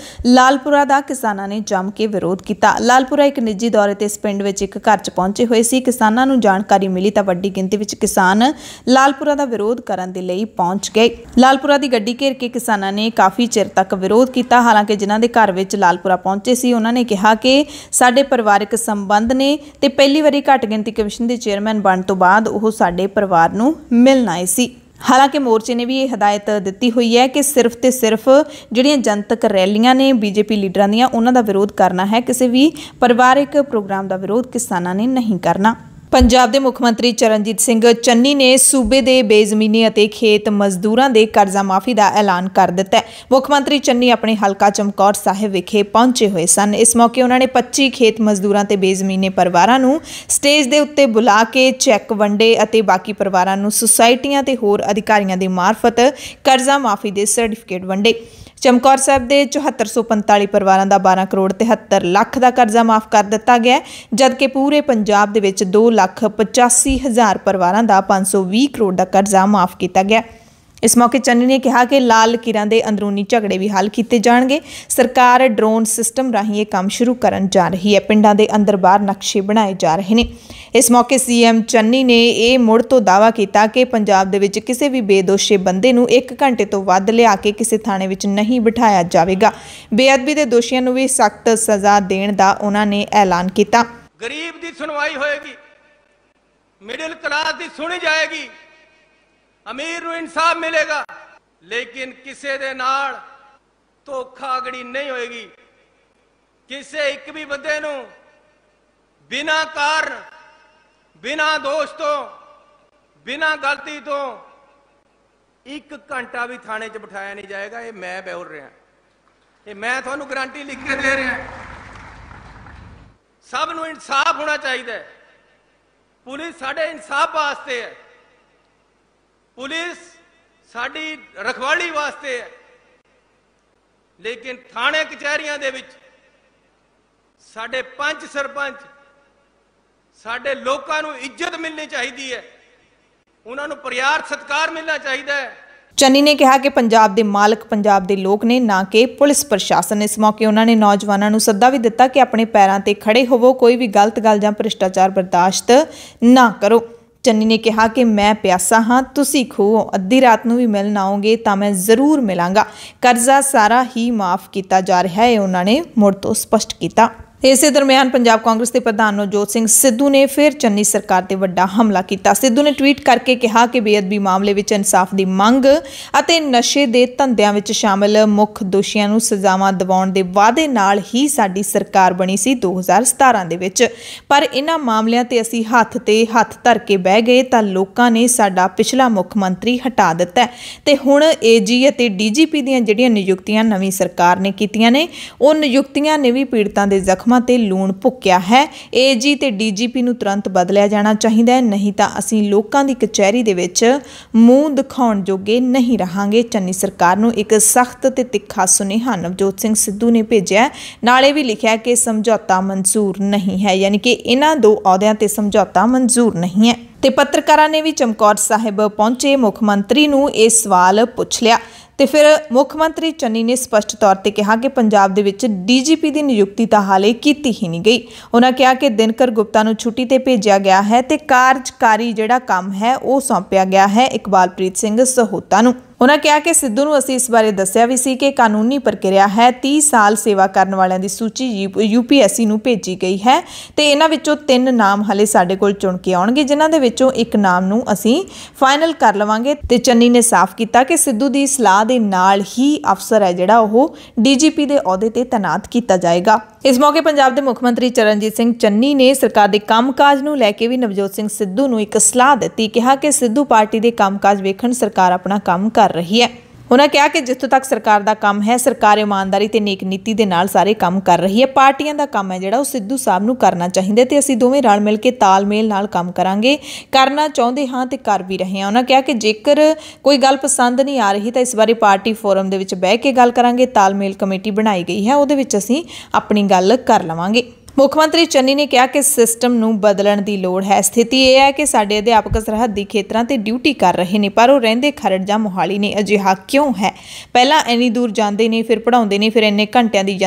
ਲਾਲਪੁਰਾ ਦਾ ਕਿਸਾਨਾਂ ਨੇ ਜੰਮ ਕੇ ਵਿਰੋਧ ਕੀਤਾ। ਲਾਲਪੁਰਾ ਇੱਕ ਨਿੱਜੀ ਦੌਰੇ ਤੇ ਇਸ ਪਿੰਡ ਵਿੱਚ ਇੱਕ ਘਰ 'ਚ ਪਹੁੰਚੇ ਹੋਏ ਸੀ। ਕਿਸਾਨਾਂ ਨੂੰ ਜਾਣਕਾਰੀ ਮਿਲੀ ਤਾਂ ਵੱਡੀ ਗਿਣਤੀ ਵਿੱਚ ਕਿਸਾਨ ਲਾਲਪੁਰਾ ਦਾ ਵਿਰੋਧ ਕਰਨ ਦੇ ਲਈ ਪਹੁੰਚ ਗਏ। ਲਾਲਪੁਰਾ ਦੀ ਗੱਡੀ ਘੇਰ ਕੇ ਕਿਸਾਨਾਂ ਨੇ ਕਾਫੀ ਚਿਰ ਤੱਕ ਵਿਰੋਧ ਕੀਤਾ। ਹਾਲਾਂਕਿ ਜਿਨ੍ਹਾਂ ਦੇ ਘਰ ਵਿੱਚ ਲਾਲਪੁਰਾ ਪਹੁੰਚੇ ਸੀ ਉਹਨਾਂ ਨੇ ਕਿਹਾ ਕਿ ਸਾਡੇ ਪਰਿਵਾਰਕ ਸੰਬੰਧ ਨੇ ਤੇ ਪਹਿਲੀ ਵਾਰੀ ਘੱਟ ਗਿਣਤੀ ਕਮਿਸ਼ਨ ਦੇ ਚੇਅਰਮੈਨ ਬਣਨ ਤੋਂ ਬਾਅਦ ਉਹ ਸਾਡੇ ਪਰਿਵਾਰ ਨੂੰ ਮਿਲਣ ਆਏ ਸੀ। ਹਾਲਾਂਕਿ ਮੋਰਚੇ ਨੇ ਵੀ ਇਹ ਹਦਾਇਤ ਦਿੱਤੀ ਹੋਈ ਹੈ ਕਿ ਸਿਰਫ ਤੇ ਸਿਰਫ ਜਿਹੜੀਆਂ ਜਨਤਕ ਰੈਲੀਆਂ ਨੇ ਬੀਜੇਪੀ ਲੀਡਰਾਂ ਦੀਆਂ ਉਹਨਾਂ ਦਾ ਵਿਰੋਧ ਕਰਨਾ ਹੈ, ਕਿਸੇ ਵੀ ਪਰਿਵਾਰਕ ਪ੍ਰੋਗਰਾਮ ਦਾ ਵਿਰੋਧ ਕਿਸਾਨਾਂ ਨੇ ਨਹੀਂ ਕਰਨਾ। ਪੰਜਾਬ ਦੇ ਮੁੱਖ ਮੰਤਰੀ ਚਰਨਜੀਤ ਸਿੰਘ ਚੰਨੀ ਨੇ ਸੂਬੇ ਦੇ ਬੇਜ਼ਮੀਨੀ ਅਤੇ ਖੇਤ ਮਜ਼ਦੂਰਾਂ ਦੇ ਕਰਜ਼ਾ ਮਾਫੀ ਦਾ ਐਲਾਨ ਕਰ ਦਿੱਤਾ ਹੈ। ਮੁੱਖ ਮੰਤਰੀ ਚੰਨੀ ਆਪਣੇ ਹਲਕਾ ਚਮਕੌਰ ਸਾਹਿਬ ਵਿਖੇ ਪਹੁੰਚੇ ਹੋਏ ਸਨ। ਇਸ ਮੌਕੇ ਉਹਨਾਂ ਨੇ 25 ਖੇਤ ਮਜ਼ਦੂਰਾਂ ਤੇ ਬੇਜ਼ਮੀਨੇ ਪਰਿਵਾਰਾਂ ਨੂੰ ਸਟੇਜ ਦੇ ਉੱਤੇ ਬੁਲਾ ਕੇ ਚੈੱਕ ਵੰਡੇ ਅਤੇ ਬਾਕੀ ਪਰਿਵਾਰਾਂ ਨੂੰ ਸੁਸਾਇਟੀਆਂ ਤੇ ਹੋਰ ਅਧਿਕਾਰੀਆਂ ਦੇ ਮਾਰਫਤ ਕਰਜ਼ਾ ਮਾਫੀ ਦੇ ਸਰਟੀਫਿਕੇਟ ਵੰਡੇ। ਚਮਕੌਰ ਸਾਹਿਬ ਦੇ 7445 ਪਰਿਵਾਰਾਂ ਦਾ 12 ਕਰੋੜ 73 ਲੱਖ ਦਾ ਕਰਜ਼ਾ ਮਾਫ ਕਰ ਦਿੱਤਾ ਗਿਆ, ਜਦਕਿ ਪੂਰੇ ਪੰਜਾਬ ਦੇ ਵਿੱਚ 2,85,000 ਪਰਿਵਾਰਾਂ ਦਾ 520 ਕਰੋੜ ਦਾ ਕਰਜ਼ਾ ਮਾਫ ਕੀਤਾ ਗਿਆ। इस मौके चन्नी ने कहा कि लाल किरां दे अंदरूनी झगड़े भी हल किए जाएंगे। सरकार ड्रोन सिस्टम राਹੀਂ ये काम शुरू करन जा रही है। पिंडां दे अंदर बाहर नक्शे बनाए जा रहे हैं। इस मौके सीएम चन्नी ने यह मुड़ तो दावा किया कि पंजाब दे विच किसी भी बेदोशे बंदे नूं 1 घंटे तो वध लिया के किसी थाणे विच नहीं बिठाया जाएगा। बेअदबी के दोषियों नूं भी सख्त सज़ा देण दा उन्हां ने ऐलान किया। गरीब की सुनवाई होएगी, मिडिल क्लास की सुनी जाएगी, अमीर नूं इंसाफ मिलेगा, लेकिन किसी दे नाल धोखाधड़ी नहीं होएगी। किसी एक भी बंदे नूं बिना कारण, बिना दोष तो, बिना गलती तो 1 घंटा भी थाने च बिठाया नहीं जाएगा। ये मैं बोल रहा, ये मैं तुहानूं गारंटी लिख के दे रहा। सब नूं इंसाफ होना चाहिए। पुलिस साडे इंसाफ वास्ते है, पुलिस साडी रखवाली वास्ते है, लेकिन थाने कचहरियां दे विच साडे पंच सरपंच, साडे लोकां नूं इज्जत मिलनी चाहिए है, उन्हां नूं प्यार सत्कार मिलना चाहिए है। चन्नी ने कहा कि पंजाब के मालक पंजाब के लोग ने, ना कि पुलिस प्रशासन। इस मौके उन्होंने नौजवानों को सद्दा भी दिता कि अपने पैरों पर खड़े होवो, कोई भी गलत गल जां भ्रिष्टाचार बर्दाश्त ना करो। चन्नी ने कहा कि मैं प्यासा हाँ, तुसी खूहो, अद्धी रात नूं भी मिलण आओगे तो मैं जरूर मिलांगा। कर्जा सारा ही माफ़ किया जा रहा है, उन्होंने मुड़ तो स्पष्ट किया। इस दरम्यान पंजाब कांग्रेस के प्रधान नवजोत सिंह सिद्धू ने फिर चन्नी सरकार ते वड्डा हमला किया। सिद्धू ने ट्वीट करके कहा कि बेअदबी मामले विच इंसाफ की मंग अते नशे के धंधिਆਂ विच शामिल मुख दोषियों नूं सज़ावां दिवाउण दे वादे नाल ही साडी सरकार बनी सी 2017 दे विच, पर इन्हां मामलिਆਂ ते असीं हत्थ ते हत्थ धर के बह गए तां लोकां ने साडा पिछला मुख मंत्री हटा दिता ते हुण एजी अते डीजीपी दीआं जिहड़ियां नियुक्तियां नवीं सरकार ने कीतीआं ने, उह नियुक्तियां ने भी पीड़तां दे ਜ਼ਖਮਾਂ ते लूण भुक्या है। एजी ते डीजीपी नूं तुरंत बदलिया जाना चाहिए, नहीं तो असीं लोकां दी कचहरी दे विच मूँह दिखाउण जोगे नहीं रहांगे। चन्नी सरकार नूं एक सख्त ते तिखा सुनेहा नवजोत सिंह सिद्धू ने भेजिया। नाले भी लिखिया कि समझौता मंजूर नहीं है, यानी कि इन्हां दो अहुदियां ते समझौता मंजूर नहीं है। ते पत्रकारां ने भी चमकौर साहिब पहुंचे मुख मंत्री नूं ये सवाल पुछ लिया ते फिर मुख मंत्री चन्नी ने स्पष्ट तौर पर कहा कि पंजाब दे विच डीजीपी की नियुक्ति तो हाले की ही नहीं गई। उन्होंने कहा कि दिनकर गुप्ता नूं छुट्टी ते भेजा गया है ते कार्यकारी जिहड़ा काम है वो सौंपिया गया है इकबालप्रीत सिंह सहोता नूं। उन्होंने कहा कि सिद्धू नूं असीं इस बारे दस्सिया भी सी कि कानूनी प्रक्रिया है, 30 साल सेवा करने वालियां दी सूची यूपीएससी नूं भेजी गई है ते इन्हां विचों 3 नाम हले साडे कोल चुण के आउणगे, जिन्हां दे विचों एक नाम नूं असीं फाइनल कर लवांगे। ते चन्नी ने साफ किया कि सिद्धू दी सलाह दे नाल ही अफसर है जिहड़ा ओह डीजीपी दे अहुदे ते तैनात किया जाएगा। इस मौके पंजाब के मुख मंत्री चरणजीत सिंह चन्नी ने सरकार के कामकाज नूं लैके भी नवजोत सिंह सिद्धू नूं एक सलाह दी। कहा कि सिद्धू पार्टी के कामकाज वेखण सरकार अपना काम कर रही है। उन्होंने कहा कि जिथों तक सरकार का काम है, सरकार ईमानदारी ते नेक नीति के नाल सारे काम कर रही है। पार्टियां का काम है जिहड़ा वो सिद्धू साहब नूं करना चाहिए ते असीं दोवें रल मिल के तालमेल नाल काम करांगे, करना चाहुंदे हां ते कर भी रहे हां। उन्होंने कहा कि जेकर कोई गल पसंद नहीं आ रही तो इस बारे पार्टी फोरम दे विच बैठ के गल करांगे। तालमेल कमेटी बनाई गई है, उहदे विच असीं अपनी गल कर लवांगे। मुख मंत्री चन्नी ने कहा कि सिस्टम नूं बदलण दी लोड़ है। स्थिति यह है कि साडे अध्यापक सरहदी खेतरां ते ड्यूटी कर रहे हैं, पर वो रहिंदे खरड़ जां मोहाली ने। अजिहा क्यों है? पहला इन्नी दूर जाते हैं, फिर पढ़ाउंदे ने, फिर इन्ने घंटियां दी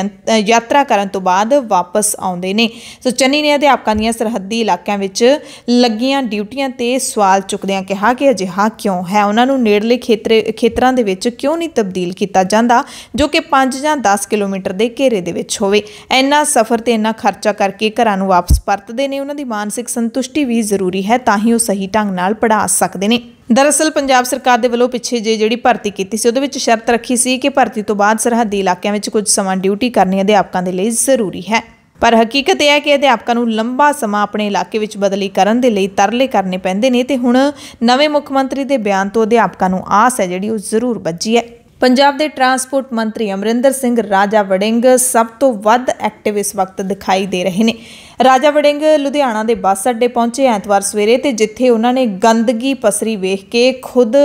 यात्रा करन तो बाद वापस आउंदे ने। सो चन्नी ने अध्यापकों दीआं सरहदी इलाकिਆਂ विच लगियां ड्यूटियां ते सवाल चुकदिआं कहा कि अजिहा क्यों है? उन्हां नूं नेड़ले खेतरां दे विच क्यों नहीं तब्दील किया जांदा जो कि 5 ਜਾਂ 10 किलोमीटर के घेरे दे विच होवे? इन्ना सफ़र ते इन्ना खर्चा करके घरां नूं वापस परतदे ने। उन्हां दी मानसिक संतुष्टि भी जरूरी है, तां ही वो सही ढंग नाल पढ़ा सकदे ने। दरअसल पंजाब सरकार दे वल्लों पिछे जिहड़ी भर्ती कीती सी, उहदे विच शर्त रखी सी कि भर्ती तो बाद सरहदी इलाकिਆਂ विच कुछ समां ड्यूटी करनी अध्यापकों के लिए जरूरी है। पर हकीकत यह है कि अध्यापकों नूं लंबा समा अपने इलाके विच बदली करन दे लई तरले करने पैंदे ने ते हुण नवें मुख मंत्री दे बयान तो अध्यापकों नूं आस है जिहड़ी ओह जरूर बज्जी है। पंजाब के ट्रांसपोर्ट मंत्री अमरिंदर सिंह राजा वड़िंग सब तो वध एक्टिव इस वक्त दिखाई दे रहे हैं। राजा वड़िंग लुधियाना के बस अड्डे पहुंचे ऐतवार सवेरे ते जिथे उन्होंने गंदगी पसरी वेख के खुद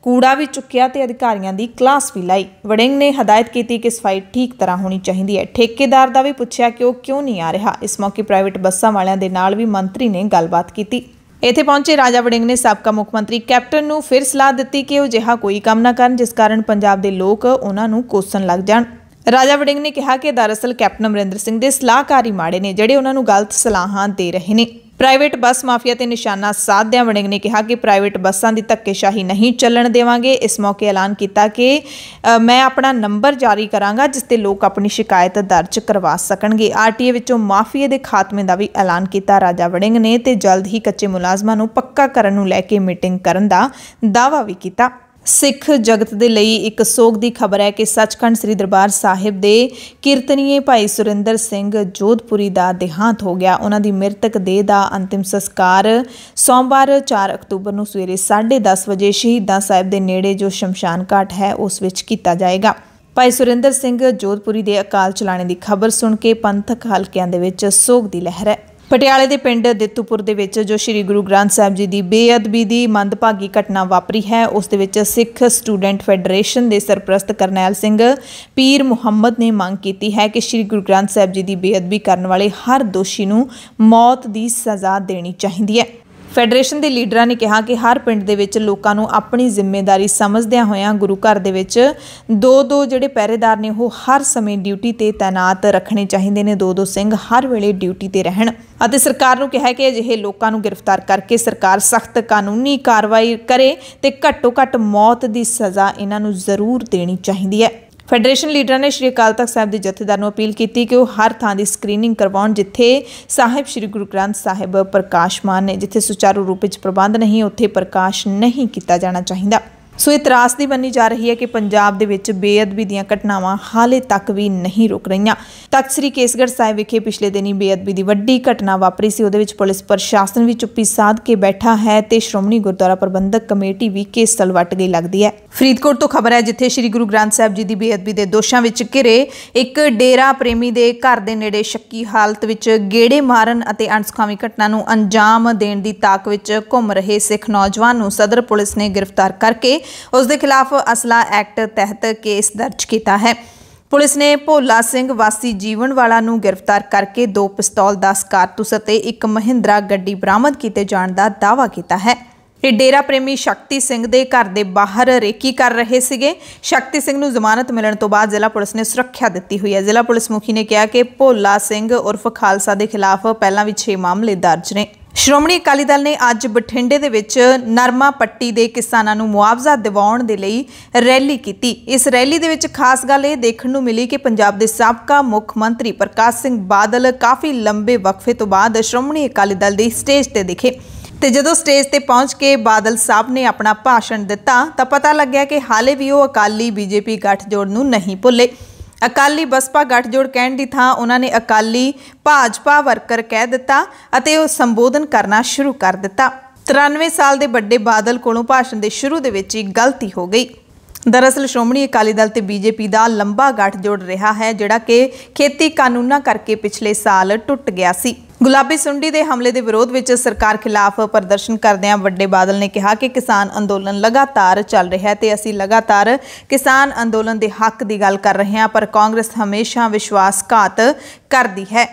कूड़ा भी चुक्या ते अधिकारियों की क्लास भी लाई। वड़िंग ने हदायत की कि सफाई ठीक तरह होनी चाहिए है। ठेकेदार का भी पूछा कि वह क्यों नहीं आ रहा। इस मौके प्राइवेट बसां वालियां दे नाल भी मंत्री ने गलबात की। ਇੱਥੇ ਪਹੁੰਚੇ ਰਾਜਾ ਵੜਿੰਗ ਨੇ ਸਾਬਕਾ ਮੁੱਖ ਮੰਤਰੀ ਕੈਪਟਨ ਨੂੰ ਫਿਰ ਸਲਾਹ ਦਿੱਤੀ ਕਿ ਉਹ ਅਜਿਹਾ ਕੋਈ ਕੰਮ ਨਾ ਕਰਨ ਜਿਸ ਕਾਰਨ ਪੰਜਾਬ ਦੇ ਲੋਕ ਉਹਨਾਂ ਨੂੰ ਕੋਸਣ ਲੱਗ ਜਾਣ। ਰਾਜਾ ਵੜਿੰਗ ਨੇ ਕਿਹਾ ਕਿ ਦਰਅਸਲ ਕੈਪਟਨ ਅਮਰਿੰਦਰ ਸਿੰਘ ਦੇ ਸਲਾਹਕਾਰ ਹੀ ਮਾੜੇ ਨੇ ਜਿਹੜੇ ਉਹਨਾਂ ਨੂੰ ਗਲਤ ਸਲਾਹਾਂ ਦੇ ਰਹੇ ਨੇ। ਪ੍ਰਾਈਵੇਟ ਬੱਸ ਮਾਫੀਆ ਤੇ ਨਿਸ਼ਾਨਾ ਸਾਧਦਿਆਂ ਵੜਿੰਗ ਨੇ ਕਿਹਾ ਕਿ ਪ੍ਰਾਈਵੇਟ ਬੱਸਾਂ ਦੀ ਧੱਕੇਸ਼ਾਹੀ ਨਹੀਂ ਚੱਲਣ ਦੇਵਾਂਗੇ। ਇਸ ਮੌਕੇ ਐਲਾਨ ਕੀਤਾ ਕਿ ਮੈਂ ਆਪਣਾ ਨੰਬਰ ਜਾਰੀ ਕਰਾਂਗਾ ਜਿਸ ਤੇ ਲੋਕ ਆਪਣੀ ਸ਼ਿਕਾਇਤ ਦਰਜ ਕਰਵਾ ਸਕਣਗੇ। ਆਰਟੀਏ ਵਿੱਚੋਂ ਮਾਫੀਏ ਦੇ ਖਾਤਮੇ ਦਾ ਵੀ ਐਲਾਨ ਕੀਤਾ ਰਾਜਾ ਵੜਿੰਗ ਨੇ ਤੇ ਜਲਦ ਹੀ ਕੱਚੇ ਮੁਲਾਜ਼ਮਾਂ ਨੂੰ ਪੱਕਾ ਕਰਨ ਨੂੰ ਲੈ ਕੇ ਮੀਟਿੰਗ ਕਰਨ ਦਾ ਦਾਅਵਾ ਵੀ ਕੀਤਾ। ਸਿੱਖ ਜਗਤ ਦੇ ਲਈ ਇੱਕ ਸੋਗ ਦੀ ਖਬਰ ਹੈ ਕਿ ਸੱਚਖੰਡ ਸ੍ਰੀ ਦਰਬਾਰ ਸਾਹਿਬ ਦੇ ਕੀਰਤਨੀਏ ਭਾਈ ਸੁਰਿੰਦਰ ਸਿੰਘ ਜੋਧਪੁਰੀ ਦਾ ਦੇਹਾਂਤ ਹੋ ਗਿਆ। ਉਹਨਾਂ ਦੀ ਮ੍ਰਿਤਕ ਦੇਹ ਦਾ ਅੰਤਿਮ ਸੰਸਕਾਰ ਸੋਮਵਾਰ 4 ਅਕਤੂਬਰ ਨੂੰ ਸਵੇਰੇ 10:30 ਵਜੇ ਸ਼ਹੀਦਾਂ ਸਾਹਿਬ ਦੇ ਨੇੜੇ ਜੋ ਸ਼ਮਸ਼ਾਨ ਘਾਟ ਹੈ ਉਸ ਵਿੱਚ ਕੀਤਾ ਜਾਏਗਾ। ਭਾਈ ਸੁਰਿੰਦਰ ਸਿੰਘ ਜੋਧਪੁਰੀ ਦੇ ਅਕਾਲ ਚਲਾਣੇ ਦੀ ਖਬਰ ਸੁਣ ਕੇ ਪੰਥਕ ਹਲਕਿਆਂ ਦੇ ਵਿੱਚ ਸੋਗ ਦੀ ਲਹਿਰ ਹੈ। ਪਟਿਆਲੇ ਦੇ ਪਿੰਡ ਦਿੱਤੂਪੁਰ ਦੇ ਵਿੱਚ ਜੋ ਸ੍ਰੀ ਗੁਰੂ ਗ੍ਰੰਥ ਸਾਹਿਬ ਜੀ ਦੀ ਬੇਅਦਬੀ ਦੀ ਮੰਦਭਾਗੀ ਘਟਨਾ ਵਾਪਰੀ ਹੈ ਉਸ ਦੇ ਵਿੱਚ ਸਿੱਖ ਸਟੂਡੈਂਟ ਫੈਡਰੇਸ਼ਨ ਦੇ ਸਰਪ੍ਰਸਤ ਕਰਨੈਲ ਸਿੰਘ ਪੀਰ ਮੁਹੰਮਦ ਨੇ ਮੰਗ ਕੀਤੀ ਹੈ ਕਿ ਸ੍ਰੀ ਗੁਰੂ ਗ੍ਰੰਥ ਸਾਹਿਬ ਜੀ ਦੀ ਬੇਅਦਬੀ ਕਰਨ ਵਾਲੇ ਹਰ ਦੋਸ਼ੀ ਨੂੰ ਮੌਤ ਦੀ ਸਜ਼ਾ ਦੇਣੀ ਚਾਹੀਦੀ ਹੈ। ਫੈਡਰੇਸ਼ਨ ਦੇ ਲੀਡਰਾਂ ਨੇ ਕਿਹਾ ਕਿ ਹਰ ਪਿੰਡ ਦੇ ਵਿੱਚ ਲੋਕਾਂ ਨੂੰ ਆਪਣੀ ਜ਼ਿੰਮੇਵਾਰੀ ਸਮਝਦਿਆਂ ਹੋਇਆਂ ਗੁਰੂ ਘਰ ਦੇ ਵਿੱਚ ਦੋ ਜਿਹੜੇ ਪਹਿਰੇਦਾਰ ਨੇ ਉਹ ਹਰ ਸਮੇਂ ਡਿਊਟੀ ਤੇ ਤਾਇਨਾਤ ਰੱਖਣੇ ਚਾਹੀਦੇ ਨੇ। ਦੋ ਸਿੰਘ ਹਰ ਵੇਲੇ ਡਿਊਟੀ ਤੇ ਰਹਿਣ ਅਤੇ ਸਰਕਾਰ ਨੂੰ ਕਿਹਾ ਕਿ ਅਜਿਹੇ ਲੋਕਾਂ ਨੂੰ ਗ੍ਰਿਫਤਾਰ ਕਰਕੇ ਸਰਕਾਰ ਸਖਤ ਕਾਨੂੰਨੀ ਕਾਰਵਾਈ ਕਰੇ ਤੇ ਘੱਟੋ ਘੱਟ ਮੌਤ ਦੀ ਸਜ਼ਾ ਇਹਨਾਂ ਨੂੰ ਜ਼ਰੂਰ ਦੇਣੀ ਚਾਹੀਦੀ ਹੈ। ਫੈਡਰੇਸ਼ਨ ਲੀਡਰਾਂ ਨੇ ਸ਼੍ਰੀ ਅਕਾਲ ਤਖਤ ਸਾਹਿਬ ਦੇ ਜਥੇਦਾਰ ਨੂੰ ਅਪੀਲ ਕੀਤੀ ਕਿ ਉਹ ਹਰ ਥਾਂ ਦੀ ਸਕਰੀਨਿੰਗ ਕਰਵਾਉਣ ਜਿੱਥੇ ਸਾਹਿਬ ਸ਼੍ਰੀ ਗੁਰੂ ਗ੍ਰੰਥ ਸਾਹਿਬ ਪ੍ਰਕਾਸ਼ਮਾਨ ਨੇ। ਜਿੱਥੇ ਸੁਚਾਰੂ ਰੂਪ ਵਿੱਚ ਪ੍ਰਬੰਧ ਨਹੀਂ ਉੱਥੇ ਪ੍ਰਕਾਸ਼ ਨਹੀਂ ਕੀਤਾ ਜਾਣਾ ਚਾਹੀਦਾ। ਸੋ ਇਹ ਤਰਾਸਦੀ ਬਣੀ ਜਾ ਰਹੀ ਹੈ ਕਿ ਪੰਜਾਬ ਦੇ ਵਿੱਚ ਬੇਅਦਬੀ ਦੀਆਂ ਘਟਨਾਵਾਂ ਹਾਲੇ ਤੱਕ ਵੀ ਨਹੀਂ ਰੁਕ ਰਹੀਆਂ। ਤਖਤ ਸ੍ਰੀ ਕੇਸਗੜ੍ਹ ਸਾਹਿਬ ਵਿਖੇ ਪਿਛਲੇ ਦਿਨੀ ਬੇਅਦਬੀ ਦੀ ਵੱਡੀ ਘਟਨਾ ਵਾਪਰੀ ਸੀ। ਉਹਦੇ ਵਿੱਚ ਪੁਲਿਸ ਪ੍ਰਸ਼ਾਸਨ ਵੀ ਚੁੱਪੀ ਸਾਧ ਕੇ ਬੈਠਾ ਹੈ ਤੇ ਸ਼੍ਰੋਮਣੀ ਗੁਰਦੁਆਰਾ ਪ੍ਰਬੰਧਕ ਕਮੇਟੀ ਵੀ ਕੇਸ ਤਲਵੱਟ ਗਈ ਲੱਗਦੀ ਹੈ। ਫਰੀਦਕੋਟ ਤੋਂ ਖਬਰ ਹੈ ਜਿੱਥੇ ਸ੍ਰੀ ਗੁਰੂ ਗ੍ਰੰਥ ਸਾਹਿਬ ਜੀ ਦੀ ਬੇਅਦਬੀ ਦੇ ਦੋਸ਼ਾਂ ਵਿੱਚ ਘਿਰੇ ਇੱਕ ਡੇਰਾ ਪ੍ਰੇਮੀ ਦੇ ਘਰ ਦੇ ਨੇੜੇ ਸ਼ੱਕੀ ਹਾਲਤ ਵਿੱਚ ਗੇੜੇ ਮਾਰਨ ਅਤੇ ਅਣਸੁਖਾਵੀ ਘਟਨਾ ਨੂੰ ਅੰਜਾਮ ਦੇਣ ਦੀ ਤਾਕ ਵਿੱਚ ਘੁੰਮ ਰਹੇ ਸਿੱਖ ਨੌਜਵਾਨ ਨੂੰ ਸਦਰ ਪੁਲਿਸ ਨੇ ਗ੍ਰਿਫਤਾਰ ਕਰਕੇ ਉਸ ਦੇ ਖਿਲਾਫ ਅਸਲਾ ਐਕਟ ਤਹਿਤ ਕੇਸ ਦਰਜ ਕੀਤਾ ਹੈ। ਪੁਲਿਸ ਨੇ ਭੋਲਾ ਸਿੰਘ ਵਾਸੀ ਜੀਵਨਵਾਲਾ ਨੂੰ ਗ੍ਰਿਫਤਾਰ ਕਰਕੇ 2 ਪਿਸਤੌਲ 10 ਕਾਰਤੂਸ ਅਤੇ ਇੱਕ ਮਹਿੰਦਰਾ ਗੱਡੀ ਬਰਾਮਦ ਕੀਤੇ ਜਾਣ ਦਾ ਦਾਅਵਾ ਕੀਤਾ ਹੈ। ਇਹ ਡੇਰਾ ਪ੍ਰੇਮੀ ਸ਼ਕਤੀ ਸਿੰਘ ਦੇ ਘਰ ਦੇ ਬਾਹਰ ਰੇਕੀ ਕਰ ਰਹੇ ਸੀਗੇ। ਸ਼ਕਤੀ ਸਿੰਘ ਨੂੰ ਜ਼ਮਾਨਤ ਮਿਲਣ ਤੋਂ ਬਾਅਦ ਜ਼ਿਲ੍ਹਾ ਪੁਲਿਸ ਨੇ ਸੁਰੱਖਿਆ ਦਿੱਤੀ ਹੋਈ ਹੈ। ਜ਼ਿਲ੍ਹਾ ਪੁਲਿਸ ਮੁਖੀ ਨੇ ਕਿਹਾ ਕਿ ਭੋਲਾ ਸਿੰਘ ਉਰਫ ਖਾਲਸਾ ਦੇ ਖਿਲਾਫ ਪਹਿਲਾਂ ਵੀ 6 ਮਾਮਲੇ ਦਰਜ ਨੇ। ਸ਼੍ਰੋਮਣੀ ਅਕਾਲੀ ਦਲ ਨੇ ਅੱਜ ਬਠਿੰਡੇ ਦੇ ਵਿੱਚ ਨਰਮਾ ਪੱਟੀ ਦੇ ਕਿਸਾਨਾਂ ਨੂੰ ਮੁਆਵਜ਼ਾ ਦਿਵਾਉਣ ਦੇ ਲਈ ਰੈਲੀ ਕੀਤੀ। ਇਸ ਰੈਲੀ ਦੇ ਵਿੱਚ ਖਾਸ ਗੱਲ ਇਹ ਦੇਖਣ ਨੂੰ ਮਿਲੀ ਕਿ ਪੰਜਾਬ ਦੇ ਸਾਬਕਾ ਮੁੱਖ ਮੰਤਰੀ ਪ੍ਰਕਾਸ਼ ਸਿੰਘ ਬਾਦਲ ਕਾਫੀ ਲੰਬੇ ਵਕਫੇ ਤੋਂ ਬਾਅਦ ਸ਼੍ਰੋਮਣੀ ਅਕਾਲੀ ਦਲ ਦੀ ਸਟੇਜ ਤੇ ਦਿਖੇ ਤੇ ਜਦੋਂ ਸਟੇਜ ਤੇ ਪਹੁੰਚ ਕੇ ਬਾਦਲ ਸਾਹਿਬ ਨੇ ਆਪਣਾ ਭਾਸ਼ਣ ਦਿੱਤਾ ਤਾਂ ਪਤਾ ਲੱਗਿਆ ਕਿ ਹਾਲੇ ਵੀ ਉਹ ਅਕਾਲੀ ਬੀਜੇਪੀ ਗੱਠਜੋੜ ਨੂੰ ਨਹੀਂ ਭੁੱਲੇ। ਅਕਾਲੀ ਬਸਪਾ ਗੱਠਜੋੜ ਕਹਿਣ ਦੀ ਥਾਂ ਉਹਨਾਂ ਨੇ ਅਕਾਲੀ ਭਾਜਪਾ ਵਰਕਰ ਕਹਿ ਦਿੱਤਾ ਅਤੇ ਉਹ ਸੰਬੋਧਨ ਕਰਨਾ ਸ਼ੁਰੂ ਕਰ ਦਿੱਤਾ। 93 ਸਾਲ ਦੇ ਵੱਡੇ ਬਾਦਲ ਕੋਲੋਂ ਭਾਸ਼ਣ ਦੇ ਸ਼ੁਰੂ ਦੇ ਵਿੱਚ ਹੀ ਗਲਤੀ ਹੋ ਗਈ। ਦਰਅਸਲ ਸ਼੍ਰੋਮਣੀ ਅਕਾਲੀ ਦਲ ਤੇ ਬੀਜੇਪੀ ਦਾ ਲੰਬਾ ਗੱਠਜੋੜ ਰਿਹਾ ਹੈ ਜਿਹੜਾ ਕਿ ਖੇਤੀ ਕਾਨੂੰਨਾਂ ਕਰਕੇ ਪਿਛਲੇ ਸਾਲ ਟੁੱਟ ਗਿਆ ਸੀ। ਗੁਲਾਬੀ ਸੁੰਡੀ ਦੇ ਹਮਲੇ ਦੇ ਵਿਰੋਧ ਵਿੱਚ ਸਰਕਾਰ ਖਿਲਾਫ ਪ੍ਰਦਰਸ਼ਨ ਕਰਦਿਆਂ ਵੱਡੇ ਬਾਦਲ ਨੇ ਕਿਹਾ ਕਿ ਕਿਸਾਨ ਅੰਦੋਲਨ ਲਗਾਤਾਰ ਚੱਲ ਰਿਹਾ ਹੈ ਤੇ ਅਸੀਂ ਲਗਾਤਾਰ ਕਿਸਾਨ ਅੰਦੋਲਨ ਦੇ ਹੱਕ ਦੀ ਗੱਲ ਕਰ ਰਹੇ ਹਾਂ ਪਰ ਕਾਂਗਰਸ ਹਮੇਸ਼ਾ ਵਿਸ਼ਵਾਸਘਾਤ ਕਰਦੀ ਹੈ।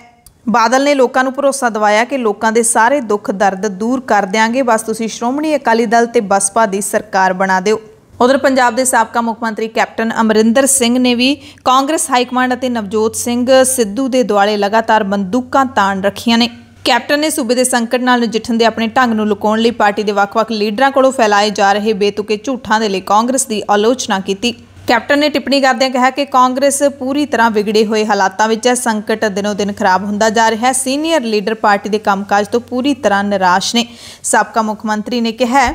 ਬਾਦਲ ਨੇ ਲੋਕਾਂ ਨੂੰ ਭਰੋਸਾ ਦਿਵਾਇਆ ਕਿ ਲੋਕਾਂ ਦੇ ਸਾਰੇ ਦੁੱਖ ਦਰਦ ਦੂਰ ਕਰ ਦਿਆਂਗੇ, ਬਸ ਤੁਸੀਂ ਸ਼੍ਰੋਮਣੀ ਅਕਾਲੀ ਦਲ ਤੇ ਬਸਪਾ ਦੀ ਸਰਕਾਰ ਬਣਾ ਦਿਓ। ਉਧਰ ਪੰਜਾਬ ਦੇ ਸਾਬਕਾ ਮੁੱਖ ਮੰਤਰੀ ਕੈਪਟਨ ਅਮਰਿੰਦਰ ਸਿੰਘ ਨੇ ਵੀ ਕਾਂਗਰਸ ਹਾਈਕਮਾਂਡ ਅਤੇ ਨਵਜੋਤ ਸਿੰਘ ਸਿੱਧੂ ਦੇ ਦੁਆਲੇ ਲਗਾਤਾਰ ਬੰਦੂਕਾਂ ਤਾਣ ਰੱਖੀਆਂ ਨੇ। ਕੈਪਟਨ ਨੇ ਸੂਬੇ ਦੇ ਸੰਕਟ ਨਾਲ ਨਜਿੱਠਣ ਦੇ ਆਪਣੇ ਢੰਗ ਨੂੰ ਲੁਕਾਉਣ ਲਈ ਪਾਰਟੀ ਦੇ ਵੱਖ-ਵੱਖ ਲੀਡਰਾਂ ਕੋਲੋਂ ਫੈਲਾਏ ਜਾ ਰਹੇ ਬੇਤੁਕੇ ਝੂਠਾਂ ਦੇ ਲਈ ਕਾਂਗਰਸ ਦੀ ਆਲੋਚਨਾ ਕੀਤੀ। ਕੈਪਟਨ ਨੇ ਟਿੱਪਣੀ ਕਰਦਿਆਂ ਕਿਹਾ ਕਿ ਕਾਂਗਰਸ ਪੂਰੀ ਤਰ੍ਹਾਂ ਵਿਗੜੇ ਹੋਏ ਹਾਲਾਤਾਂ ਵਿੱਚ ਹੈ। ਸੰਕਟ ਦਿਨੋਂ ਦਿਨ ਖਰਾਬ ਹੁੰਦਾ ਜਾ ਰਿਹਾ ਹੈ। ਸੀਨੀਅਰ ਲੀਡਰ ਪਾਰਟੀ ਦੇ ਕੰਮਕਾਜ ਤੋਂ ਪੂਰੀ ਤਰ੍ਹਾਂ ਨਿਰਾਸ਼ ਨੇ। ਸਾਬਕਾ ਮੁੱਖ ਮੰਤਰੀ ਨੇ ਕਿਹਾ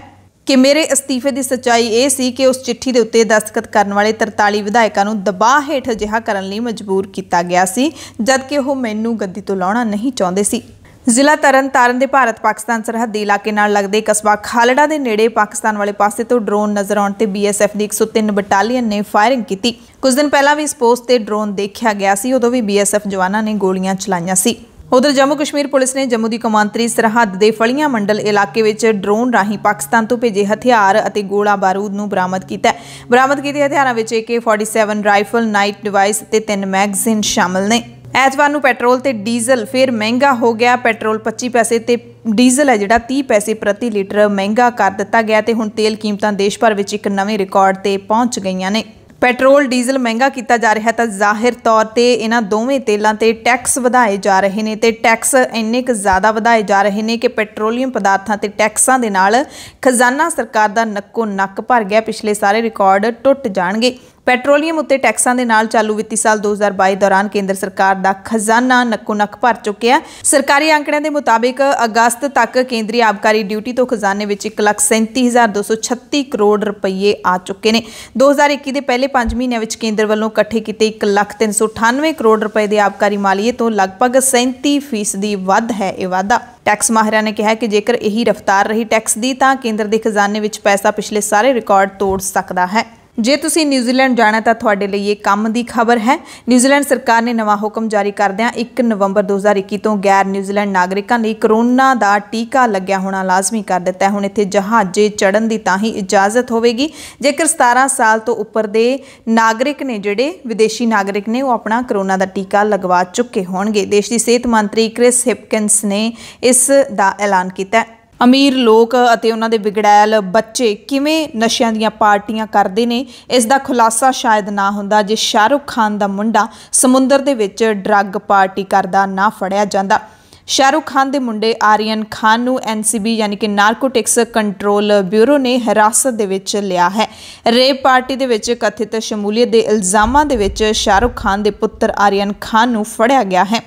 ਕਿ ਮੇਰੇ ਅਸਤੀਫੇ ਦੀ ਸੱਚਾਈ ਇਹ ਸੀ ਕਿ ਉਸ ਚਿੱਠੀ ਦੇ ਉੱਤੇ ਦਸਤਖਤ ਕਰਨ ਵਾਲੇ 43 ਵਿਧਾਇਕਾਂ ਨੂੰ ਦਬਾਅ ਹੇਠ ਅਜਿਹਾ ਕਰਨ ਲਈ ਮਜਬੂਰ ਕੀਤਾ ਗਿਆ ਸੀ ਜਦਕਿ ਉਹ ਮੈਨੂੰ ਗੱਦੀ ਤੋਂ ਲਾਉਣਾ ਨਹੀਂ ਚਾਹੁੰਦੇ ਸੀ। ਜ਼ਿਲ੍ਹਾ ਤਰਨਤਾਰਨ ਦੇ ਭਾਰਤ-ਪਾਕਿਸਤਾਨ ਸਰਹੱਦੀ ਇਲਾਕੇ ਨਾਲ ਲੱਗਦੇ ਕਸਬਾ ਖਾਲੜਾ ਦੇ ਨੇੜੇ ਪਾਕਿਸਤਾਨ ਵਾਲੇ ਪਾਸੇ ਤੋਂ ਡਰੋਨ ਨਜ਼ਰ ਆਉਣ ਤੇ BSF ਦੀ 103 ਬਟਾਲੀਅਨ ਨੇ ਫਾਇਰਿੰਗ ਕੀਤੀ। ਕੁਝ ਦਿਨ ਪਹਿਲਾਂ ਵੀ ਇਸ ਪੋਸਟ ਤੇ ਡਰੋਨ ਦੇਖਿਆ ਗਿਆ ਸੀ, ਉਦੋਂ ਵੀ BSF ਜਵਾਨਾਂ ਨੇ ਗੋਲੀਆਂ ਚਲਾਈਆਂ ਸੀ। ਉਧਰ ਜੰਮੂ ਕਸ਼ਮੀਰ ਪੁਲਿਸ ਨੇ ਜੰਮੂ ਦੀ ਕੌਮਾਂਤਰੀ ਸਰਹੱਦ ਦੇ ਫਲੀਆਂ ਮੰਡਲ ਇਲਾਕੇ ਵਿੱਚ ਡਰੋਨ ਰਾਹੀਂ ਪਾਕਿਸਤਾਨ ਤੋਂ ਭੇਜੇ ਹਥਿਆਰ ਅਤੇ ਗੋਲਾ ਬਾਰੂਦ ਨੂੰ ਬਰਾਮਦ ਕੀਤਾ ਹੈ। ਬਰਾਮਦ ਕੀਤੇ ਹਥਿਆਰਾਂ ਵਿੱਚ AK-47 ਰਾਈਫਲ, ਨਾਈਟ ਡਿਵਾਈਸ ਤੇ 3 ਮੈਗਜ਼ੀਨ ਸ਼ਾਮਲ ਨੇ। ਐਤਵਾਰ ਨੂੰ ਪੈਟਰੋਲ ਤੇ ਡੀਜ਼ਲ ਫਿਰ ਮਹਿੰਗਾ ਹੋ ਗਿਆ। ਪੈਟਰੋਲ 25 ਪੈਸੇ ਤੇ ਡੀਜ਼ਲ ਹੈ ਜਿਹੜਾ 30 ਪੈਸੇ ਪ੍ਰਤੀ ਲੀਟਰ ਮਹਿੰਗਾ ਕਰ ਦਿੱਤਾ ਗਿਆ ਤੇ ਹੁਣ ਤੇਲ ਕੀਮਤਾਂ ਦੇਸ਼ ਭਰ ਵਿੱਚ ਇੱਕ ਨਵੇਂ ਰਿਕਾਰਡ ਤੇ ਪਹੁੰਚ ਗਈਆਂ ਨੇ। ਪੈਟਰੋਲ ਡੀਜ਼ਲ ਮਹਿੰਗਾ ਕੀਤਾ ਜਾ ਰਿਹਾ ਤਾਂ ਜ਼ਾਹਿਰ ਤੌਰ ਤੇ ਇਹਨਾਂ ਦੋਵੇਂ ਤੇਲਾਂ ਤੇ ਟੈਕਸ ਵਧਾਏ ਜਾ ਰਹੇ ਨੇ ਤੇ ਟੈਕਸ ਇੰਨੇ ਕੁ ਜ਼ਿਆਦਾ ਵਧਾਏ ਜਾ ਰਹੇ ਨੇ ਕਿ ਪੈਟਰੋਲੀਅਮ ਪਦਾਰਥਾਂ ਤੇ ਟੈਕਸਾਂ ਦੇ ਨਾਲ ਖਜ਼ਾਨਾ ਸਰਕਾਰ ਦਾ ਨੱਕੋ ਨੱਕ ਭਰ ਗਿਆ। ਪਿਛਲੇ ਸਾਰੇ ਰਿਕਾਰਡ ਟੁੱਟ ਜਾਣਗੇ। ਪੈਟਰੋਲੀਅਮ ਉੱਤੇ ਟੈਕਸਾਂ ਦੇ ਨਾਲ ਚਾਲੂ ਵਿੱਤੀ ਸਾਲ 2022 ਦੌਰਾਨ ਕੇਂਦਰ ਸਰਕਾਰ ਦਾ ਖਜ਼ਾਨਾ ਨੱਕੋ ਨੱਕ ਭਰ ਚੁੱਕਿਆ। ਸਰਕਾਰੀ ਅੰਕੜਿਆਂ ਦੇ ਮੁਤਾਬਿਕ ਅਗਸਤ ਤੱਕ ਕੇਂਦਰੀ ਆਬਕਾਰੀ ਡਿਊਟੀ ਤੋਂ ਖਜ਼ਾਨੇ ਵਿੱਚ 1,37,236 ਕਰੋੜ ਰੁਪਏ ਆ ਚੁੱਕੇ ਨੇ। 2021 ਦੇ ਪਹਿਲੇ 5 ਮਹੀਨਿਆਂ ਵਿੱਚ ਕੇਂਦਰ ਵੱਲੋਂ ਇਕੱਠੇ ਕੀਤੇ 1,398 ਕਰੋੜ ਰੁਪਏ ਦੇ ਆਬਕਾਰੀ ਮਾਲੀਏ ਤੋਂ ਲਗਭਗ 37% ਵੱਧ ਹੈ ਇਹ ਵਾਧਾ। ਟੈਕਸ ਮਾਹਿਰਾਂ ਨੇ ਕਿਹਾ ਕਿ ਜੇਕਰ ਇਹੀ ਰਫ਼ਤਾਰ ਰਹੀ ਟੈਕਸ ਦੀ ਤਾਂ ਕੇਂਦਰ ਦੇ ਖਜ਼ਾਨੇ ਵਿੱਚ ਪੈਸਾ ਪਿਛਲੇ ਸਾਰੇ ਰਿਕਾਰਡ ਤੋੜ ਸਕਦਾ ਹੈ। ਜੇ ਤੁਸੀਂ ਨਿਊਜ਼ੀਲੈਂਡ ਜਾਣਾ ਤਾਂ ਤੁਹਾਡੇ ਲਈ ਇਹ ਕੰਮ ਦੀ ਖਬਰ ਹੈ। ਨਿਊਜ਼ੀਲੈਂਡ ਸਰਕਾਰ ਨੇ ਨਵਾਂ ਹੁਕਮ ਜਾਰੀ ਕਰਦਿਆਂ 1 ਨਵੰਬਰ 2021 ਤੋਂ ਗੈਰ ਨਿਊਜ਼ੀਲੈਂਡ ਨਾਗਰਿਕਾਂ ਲਈ ਕਰੋਨਾ ਦਾ ਟੀਕਾ ਲੱਗਿਆ ਹੋਣਾ ਲਾਜ਼ਮੀ ਕਰ ਦਿੱਤਾ ਹੈ। ਹੁਣ ਇੱਥੇ ਜਹਾਜ਼ੇ ਚੜ੍ਹਨ ਦੀ ਤਾਂ ਹੀ ਇਜਾਜ਼ਤ ਹੋਵੇਗੀ ਜੇਕਰ 17 ਸਾਲ ਤੋਂ ਉੱਪਰ ਦੇ ਨਾਗਰਿਕ ਨੇ, ਜਿਹੜੇ ਵਿਦੇਸ਼ੀ ਨਾਗਰਿਕ ਨੇ, ਉਹ ਆਪਣਾ ਕਰੋਨਾ ਦਾ ਟੀਕਾ ਲਗਵਾ ਚੁੱਕੇ ਹੋਣਗੇ। ਦੇਸ਼ ਦੀ ਸਿਹਤ ਮੰਤਰੀ ਕ੍ਰਿਸ ਹਿਪਕਿੰਸ ਨੇ ਇਸ ਦਾ ਐਲਾਨ ਕੀਤਾ। ਅਮੀਰ ਲੋਕ ਅਤੇ ਉਹਨਾਂ ਦੇ ਵਿਗੜੈਲ ਬੱਚੇ ਕਿਵੇਂ ਨਸ਼ਿਆਂ ਦੀਆਂ ਪਾਰਟੀਆਂ ਕਰਦੇ ਨੇ, ਇਸ ਦਾ ਖੁਲਾਸਾ ਸ਼ਾਇਦ ਨਾ ਹੁੰਦਾ ਜੇ ਸ਼ਾਹਰੁਖ ਖਾਨ ਦਾ ਮੁੰਡਾ ਸਮੁੰਦਰ ਦੇ ਵਿੱਚ ਡਰੱਗ ਪਾਰਟੀ ਕਰਦਾ ਨਾ ਫੜਿਆ ਜਾਂਦਾ। ਸ਼ਾਹਰੁਖ ਖਾਨ ਦੇ ਮੁੰਡੇ ਆਰੀਅਨ ਖਾਨ ਨੂੰ NCB ਯਾਨੀ ਕਿ ਨਾਰਕੋਟਿਕਸ ਕੰਟਰੋਲ ਬਿਊਰੋ ਨੇ ਹਿਰਾਸਤ ਦੇ ਵਿੱਚ ਲਿਆ ਹੈ। ਰੇਪ ਪਾਰਟੀ ਦੇ ਵਿੱਚ ਕਥਿਤ ਸ਼ਮੂਲੀਅਤ ਦੇ ਇਲਜ਼ਾਮਾਂ ਦੇ ਵਿੱਚ ਸ਼ਾਹਰੁਖ ਖਾਨ ਦੇ ਪੁੱਤਰ ਆਰੀਅਨ ਖਾਨ ਨੂੰ ਫੜਿਆ ਗਿਆ ਹੈ।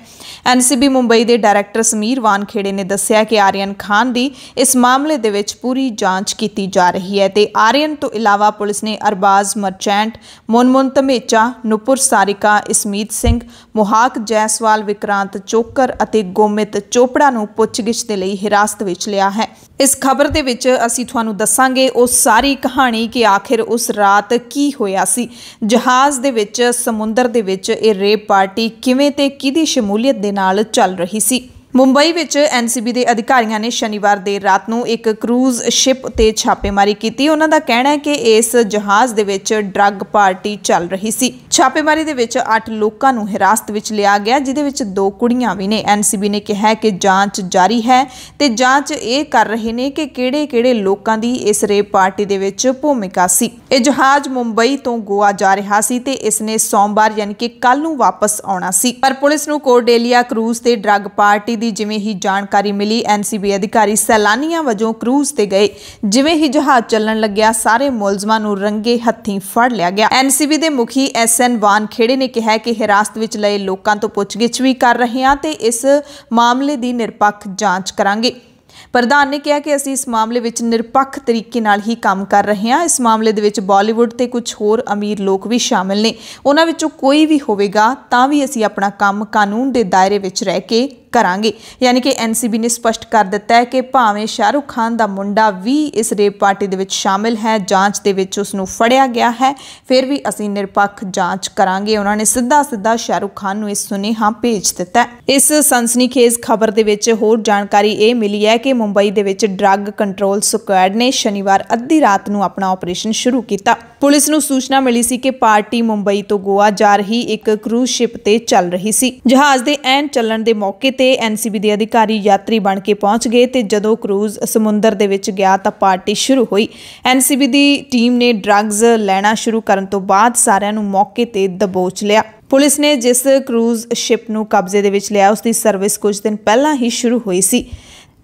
NCB ਮੁੰਬਈ ਦੇ ਡਾਇਰੈਕਟਰ ਸਮੀਰ ਵਾਨਖੇੜੇ ਨੇ ਦੱਸਿਆ ਕਿ ਆਰੀਅਨ ਖਾਨ ਦੀ ਇਸ ਮਾਮਲੇ ਦੇ ਵਿੱਚ ਪੂਰੀ ਜਾਂਚ ਕੀਤੀ ਜਾ ਰਹੀ ਹੈ ਤੇ ਆਰੀਅਨ ਤੋਂ ਇਲਾਵਾ ਪੁਲਿਸ ਨੇ ਅਰਬਾਜ਼ ਮਰਚੈਂਟ, ਮੁਨਮੁਨ ਧਮੇਚਾ, ਨੂਪੁਰ ਸਾਰਿਕਾ, ਇਸਮੀਤ ਸਿੰਘ, ਮੁਹਾਕ ਜੈਸਵਾਲ, ਵਿਕਰਾਂਤ ਚੋਕਰ ਅਤੇ ਗੋਮਿਤ ਚੋਪੜਾ ਨੂੰ ਪੁੱਛਗਿੱਛ ਦੇ ਲਈ ਹਿਰਾਸਤ ਵਿੱਚ ਲਿਆ ਹੈ। ਇਸ ਖਬਰ ਦੇ ਵਿੱਚ ਅਸੀਂ ਤੁਹਾਨੂੰ ਦੱਸਾਂਗੇ ਉਹ ਸਾਰੀ ਕਹਾਣੀ ਕਿ ਆਖਿਰ ਉਸ ਰਾਤ ਕੀ ਹੋਇਆ ਸੀ। ਜਹਾਜ਼ ਦੇ ਵਿੱਚ, ਸਮੁੰਦਰ ਦੇ ਵਿੱਚ ਇਹ ਰੇਪ ਪਾਰਟੀ ਕਿਵੇਂ ਤੇ ਕਿਹਦੀ ਸ਼ਮੂਲੀਅਤ ਦੇ ਨਾਲ ਚੱਲ ਰਹੀ ਸੀ। ਮੁੰਬਈ ਵਿੱਚ NCB ਦੇ ਅਧਿਕਾਰੀਆਂ ਨੇ ਸ਼ਨੀਵਾਰ ਦੇਰ ਰਾਤ ਨੂੰ ਇੱਕ ਕਰੂਜ਼ ਸ਼ਿਪ ਤੇ ਛਾਪੇਮਾਰੀ ਕੀਤੀ। ਉਹਨਾਂ ਦਾ ਕਹਿਣਾ ਹੈ ਕਿ ਇਸ ਜਹਾਜ਼ ਦੇ ਵਿੱਚ ਡਰੱਗ ਪਾਰਟੀ ਚੱਲ ਰਹੀ ਸੀ। ਛਾਪੇਮਾਰੀ ਦੇ ਵਿੱਚ 8 ਲੋਕਾਂ ਨੂੰ ਹਿਰਾਸਤ ਵਿੱਚ ਲਿਆ ਗਿਆ, ਜਿਹਦੇ ਵਿੱਚ 2 ਕੁੜੀਆਂ ਵੀ ਨੇ। NCB ਨੇ ਕਿਹਾ ਕਿ ਜਾਂਚ ਜਾਰੀ ਹੈ ਤੇ ਜਾਂਚ ਇਹ ਕਰ ਰਹੇ ਨੇ ਕਿ ਕਿਹੜੇ-ਕਿਹੜੇ ਲੋਕਾਂ ਦੀ ਇਸ ਰੇਪ ਪਾਰਟੀ ਦੇ ਵਿੱਚ ਭੂਮਿਕਾ ਸੀ। ਇਹ ਜਹਾਜ਼ ਮੁੰਬਈ ਤੋਂ ਗੋਆ ਜਾ ਰਿਹਾ ਸੀ ਤੇ ਇਸ ਨੇ ਸੋਮਵਾਰ ਯਾਨੀ ਕਿ ਕੱਲ ਨੂੰ ਵਾਪਸ ਆਉਣਾ ਸੀ, ਪਰ ਪੁਲਿਸ ਨੂੰ ਕੋਰਡੇਲੀਆ ਕਰੂਜ਼ ਤੇ ਡਰੱਗ ਪਾਰਟੀ ਦੀ ਜਿਵੇਂ ਹੀ ਜਾਣਕਾਰੀ ਮਿਲੀ, NCB ਅਧਿਕਾਰੀ ਸੈਲਾਨੀਆਂ ਵਜੋਂ ਕਰੂਜ਼ ਤੇ ਗਏ। ਜਿਵੇਂ ਹੀ ਜਹਾਜ਼ ਚੱਲਣ ਲੱਗਿਆ, ਸਾਰੇ ਮੁਲਜ਼ਮਾਂ ਨੂੰ ਰੰਗੇ ਹੱਥੀਂ ਫੜ ਲਿਆ ਗਿਆ। NCB ਦੇ ਮੁਖੀ SN ਵਾਨਖੇੜੇ ਨੇ ਕਿਹਾ ਕਿ ਹਿਰਾਸਤ ਵਿੱਚ ਲਏ ਲੋਕਾਂ ਤੋਂ ਪੁੱਛਗਿੱਛ ਵੀ ਕਰ ਰਹੇ ਹਾਂ ਤੇ ਇਸ ਮਾਮਲੇ ਦੀ ਨਿਰਪੱਖ ਜਾਂਚ ਕਰਾਂਗੇ। ਪ੍ਰਧਾਨ ਨੇ ਕਿਹਾ ਕਿ ਅਸੀਂ ਇਸ ਮਾਮਲੇ ਵਿੱਚ ਨਿਰਪੱਖ ਤਰੀਕੇ ਨਾਲ ਹੀ ਕੰਮ ਕਰ ਰਹੇ ਹਾਂ। ਇਸ ਮਾਮਲੇ ਦੇ ਵਿੱਚ ਬਾਲੀਵੁੱਡ ਤੇ ਕੁਝ ਹੋਰ ਅਮੀਰ ਲੋਕ ਵੀ ਸ਼ਾਮਿਲ ਨੇ। ਉਹਨਾਂ ਵਿੱਚੋਂ ਕੋਈ ਵੀ ਹੋਵੇਗਾ ਤਾਂ ਵੀ ਅਸੀਂ ਆਪਣਾ ਕੰਮ ਕਾਨੂੰਨ ਦੇ ਦਾਇਰੇ ਵਿੱਚ ਰਹਿ ਕੇ ਕਰਾਂਗੇ। ਯਾਨੀ ਕਿ NCB ਨੇ ਸਪਸ਼ਟ ਕਰ ਦਿੱਤਾ ਹੈ ਕਿ ਭਾਵੇਂ ਸ਼ਾਹਰੁਖ ਖਾਨ ਦਾ ਮੁੰਡਾ ਵੀ ਇਸ ਰੇਪ ਪਾਰਟੀ ਦੇ ਵਿੱਚ ਸ਼ਾਮਿਲ ਹੈ, ਜਾਂਚ ਦੇ ਵਿੱਚ ਉਸ ਨੂੰ ਫੜਿਆ ਗਿਆ ਹੈ, ਫਿਰ ਵੀ ਅਸੀਂ ਨਿਰਪੱਖ ਜਾਂਚ ਕਰਾਂਗੇ। ਉਹਨਾਂ ਨੇ ਸਿੱਧਾ ਸ਼ਾਹਰੁਖ ਖਾਨ ਨੂੰ ਇਸ ਸੁਨੇਹਾ ਭੇਜ ਦਿੱਤਾ। ਇਸ ਸਨਸਨੀਖੇਜ਼ ਖਬਰ ਦੇ ਵਿੱਚ ਹੋਰ ਜਾਣਕਾਰੀ ਇਹ ਮਿਲੀ ਹੈ ਕਿ ਮੁੰਬਈ ਦੇ ਵਿੱਚ ਡਰੱਗ ਕੰਟਰੋਲ ਸਕੁਐਡ ਨੇ ਸ਼ਨੀਵਾਰ ਅੱਧੀ ਰਾਤ ਨੂੰ ਆਪਣਾ ਆਪਰੇਸ਼ਨ ਸ਼ੁਰੂ ਕੀਤਾ। ਪੁਲਿਸ ਨੂੰ ਸੂਚਨਾ ਮਿਲੀ ਸੀ ਕਿ ਪਾਰਟੀ ਮੁੰਬਈ ਤੋਂ ਗੋਆ ਜਾ ਰਹੀ ਇੱਕ ਕਰੂਜ਼ ਸ਼ਿਪ ਤੇ ਚੱਲ ਰਹੀ ਸੀ। ਜਹਾਜ਼ ਦੇ ਐਨ ਚੱਲਣ ਦੇ ਮੌਕੇ ਤੇ NCB ਦੇ ਅਧਿਕਾਰੀ ਯਾਤਰੀ ਬਣ ਕੇ ਪਹੁੰਚ ਗਏ ਤੇ ਜਦੋਂ ਕਰੂਜ਼ ਸਮੁੰਦਰ ਦੇ ਵਿੱਚ ਗਿਆ ਤਾਂ ਪਾਰਟੀ ਸ਼ੁਰੂ ਹੋਈ। NCB ਦੀ ਟੀਮ ਨੇ ਡਰੱਗਸ ਲੈਣਾ ਸ਼ੁਰੂ ਕਰਨ ਤੋਂ ਬਾਅਦ ਸਾਰਿਆਂ ਨੂੰ ਮੌਕੇ ਤੇ ਦਬੋਚ ਲਿਆ। ਪੁਲਿਸ ਨੇ ਜਿਸ ਕਰੂਜ਼ ਸ਼ਿਪ ਨੂੰ ਕਬਜ਼ੇ ਦੇ ਵਿੱਚ ਲਿਆ, ਉਸ ਦੀ ਸਰਵਿਸ ਕੁਝ ਦਿਨ ਪਹਿਲਾਂ ਹੀ ਸ਼ੁਰੂ ਹੋਈ ਸੀ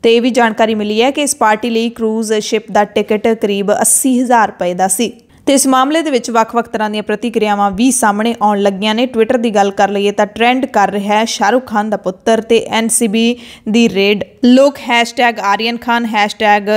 ਤੇ ਇਹ ਵੀ ਜਾਣਕਾਰੀ ਮਿਲੀ ਹੈ ਕਿ ਇਸ ਪਾਰਟੀ ਲਈ ਕਰੂਜ਼ ਸ਼ਿਪ ਦਾ ਟਿਕਟ ਕਰੀਬ 80,000 ਰੁਪਏ ਦਾ ਸੀ। ਤੇ ਇਸ ਮਾਮਲੇ ਦੇ ਵਿੱਚ ਵੱਖ-ਵੱਖ ਤਰ੍ਹਾਂ ਦੀਆਂ ਪ੍ਰਤੀਕਿਰਿਆਵਾਂ ਵੀ ਸਾਹਮਣੇ ਆਉਣ ਲੱਗੀਆਂ ਨੇ। ਟਵਿੱਟਰ ਦੀ ਗੱਲ ਕਰ ਲਈਏ ਤਾਂ ਟ੍ਰੈਂਡ ਕਰ ਰਿਹਾ ਹੈ ਸ਼ਾਹਰੁਖ ਖਾਨ ਦਾ ਪੁੱਤਰ ਤੇ NCB ਦੀ ਰੇਡ। ਲੋਕ #ਆਰੀਅਨ ਖਾਨ,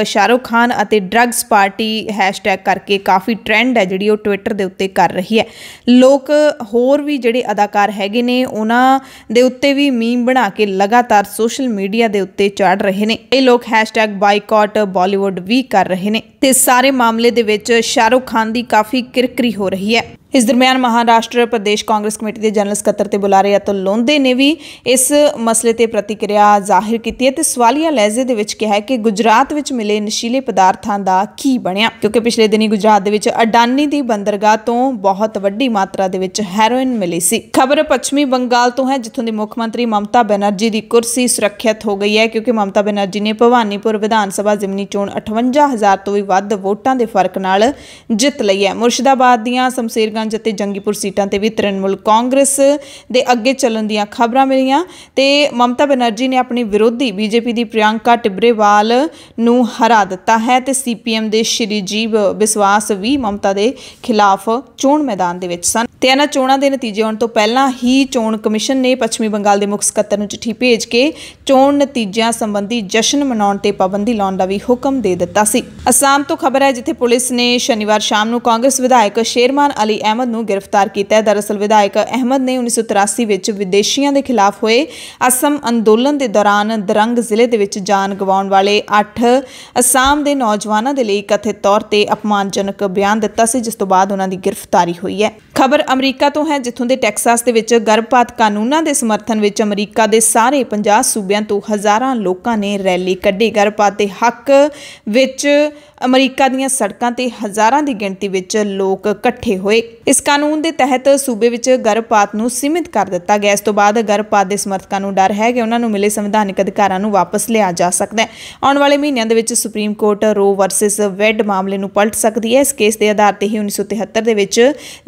#ਸ਼ਾਹਰੁਖ ਖਾਨ ਅਤੇ ਡਰੱਗਸ ਪਾਰਟੀ ਹੈਸ਼ਟੈਗ ਕਰਕੇ ਕਾਫੀ ਟ੍ਰੈਂਡ ਹੈ ਜਿਹੜੀ ਉਹ ਟਵਿੱਟਰ ਦੇ ਉੱਤੇ ਕਰ ਰਹੀ ਹੈ। ਲੋਕ ਹੋਰ ਵੀ ਜਿਹੜੇ ਅਦਾਕਾਰ ਹੈਗੇ ਨੇ ਉਹਨਾਂ ਦੇ ਉੱਤੇ ਵੀ ਮੀਮ ਬਣਾ ਕੇ ਲਗਾਤਾਰ ਸੋਸ਼ਲ ਮੀਡੀਆ ਦੇ ਉੱਤੇ ਚੜ ਰਹੇ ਨੇ। ਇਹ ਲੋਕ #ਬਾਈਕਾਟ ਬਾਲੀਵੁੱਡ ਵੀ ਕਰ ਰਹੇ ਨੇ ਤੇ ਸਾਰੇ ਮਾਮਲੇ ਦੇ ਵਿੱਚ ਸ਼ਾਹਰੁਖ ਖਾਨ ਦੀ ਕਾਫੀ ਕਿਰਕਰੀ ਹੋ ਰਹੀ ਹੈ। इस दरम्यान महाराष्ट्र प्रदेश कांग्रेस कमेटी के जनरल सकत्तर ते बुलारे अतुल लोंदे ने भी इस मसले ते प्रतिक्रिया जाहिर की है ते सवालिया लहजे दे विच कहा है कि गुजरात विच मिले नशीले पदार्थां दा की बनिया, क्योंकि पिछले दिनी गुजरात दे विच अडानी दी बंदरगाह तो बहुत वड्डी मात्रा दे विच हैरोइन मिली सी। खबर पश्चिमी बंगाल तो है, जिथों दी मुख मंत्री ममता बनर्जी दी कुर्सी सुरक्षित हो गई है, क्योंकि ममता बनर्जी ने भवानीपुर विधान सभा जिमनी चोण 58,000 तो भी वध वोटां दे फर्क नाल जित लई है। मुर्शिदाबाद दीआं शमशेरगंज ते जंगीपुर सीटां ते भी तृणमूल कांग्रेस दे अगे चलण दीआं खबरां मिलियां ते ममता बनर्जी ने अपनी विरोधी बीजेपी दी प्रियंका टिब्रेवाल नूं हरा दिता है ते सीपीएम दे श्रीजीव बिस्वास भी ममता दे खिलाफ चोण मैदान दे विच सन ते इन्हां चोणां दे नतीजे आउण तों पहिलां ही चोण कमिशन ने पश्चिमी बंगाल दे मुख सकत्तर नूं चिट्ठी भेज के चोण नतीजिਆਂ संबंधी जश्न मनाउण ते पाबंदी लाउण दा भी हुक्म दे दिता सी। असम तो खबर है, जिथे पुलिस ने शनिवार शाम नूं कांग्रेस विधायक शेरमान अली अहमद नूं गिरफ्तार किया है। दरअसल विधायक अहमद ने 1983 विच विदेशियों के खिलाफ हुए असम अंदोलन के दौरान दरंग जिले दे विच जान गवाउण वाले 8 असम के नौजवानों के लिए कथित तौर पर अपमानजनक बयान दिता सी, जिस तो बाद उन्हां दी गिरफ्तारी हुई है। खबर अमरीका तो है, जिथों के टैक्सास दे विच गर्भपात कानूनां दे समर्थन विच अमरीका के सारे 50 सूबियां तो हज़ारां लोकां ने रैली कड्ढी। गर्भपात के हक विच अमरीका दीआं सड़कां ते हज़ारां की गिणती विच लोग इकट्ठे होए। इस कानून के तहत सूबे विच गर्भपात नूं सीमित कर दिता गया। इस तो बाद गर्भपात के समर्थकों नूं डर है कि उन्हां नूं मिले संविधानिक अधिकारां नूं वापस लिया जा सकदा है। आउण वाले महीनों दे विच सुप्रीम कोर्ट रो वर्सिस वेड मामले नूं पलट सकदी है। इस केस के आधार ते ही 1973 दे विच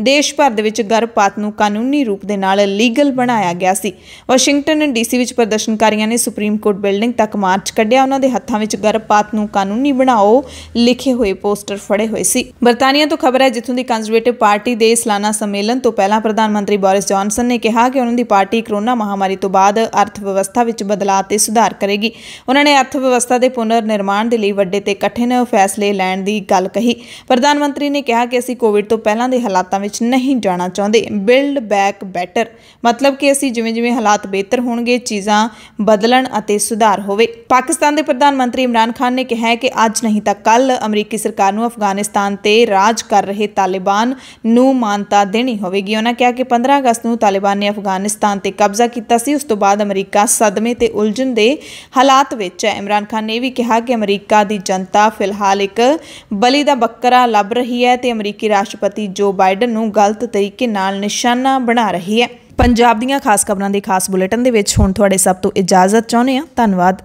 देश भर दे विच गर्भपात नूं कानूनी रूप दे नाल लीगल बनाया गया सी। वाशिंगटन डीसी विच प्रदर्शनकारियों ने सुप्रीम कोर्ट बिल्डिंग तक मार्च कढ़िया। उन्हां दे हत्थां विच गर्भपात नूं कानूनी बनाओ लिखे हुए पोस्टर फड़े हुए सी। बरतानिया तो खबर है, जिथों की कंजरवेटिव पार्टी के सालाना सम्मेलन तो पहला प्रधानमंत्री बोरिस जॉनसन ने कहा कि उन्होंने पार्टी कोरोना महामारी तो बाद अर्थव्यवस्था में बदलाव ते सुधार करेगी। उन्होंने अर्थव्यवस्था के पुनर्निर्माण के लिए वड्डे ते कठिन फैसले लैण की गल कही। प्रधानमंत्री ने कहा कि असीं कोविड तो पहलां दे हालातां विच नहीं जाना चाहुंदे। बिल्ड बैक बैटर मतलब कि असीं जिवें जिवें हालात बेहतर होणगे चीज़ां बदलण अते सुधार होवे। पाकिस्तान के प्रधानमंत्री इमरान खान ने कहा है कि अज नहीं तां कल अमरीकी सरकार नूं अफगानिस्तान ते राज कर रहे तालिबान नूं मानता देनी होवेगी। उन्होंने कहा कि 15 अगस्त नूं तालिबान ने अफगानिस्तान ते कब्जा किया सी। उस तो बाद अमरीका सदमे ते उलझन दे हालात विच है। इमरान खान ने भी कहा कि अमरीका दी जनता फिलहाल एक बली दा बकरा लभ रही है ते अमरीकी राष्ट्रपति जो बाइडन नूं गलत तरीके नाल निशाना बना रही है। पंजाब दीआं खास खबरां दे खास बुलेटिन दे विच हुण तुहाडे सब तो इजाजत चाहुंदे हां। धन्नवाद।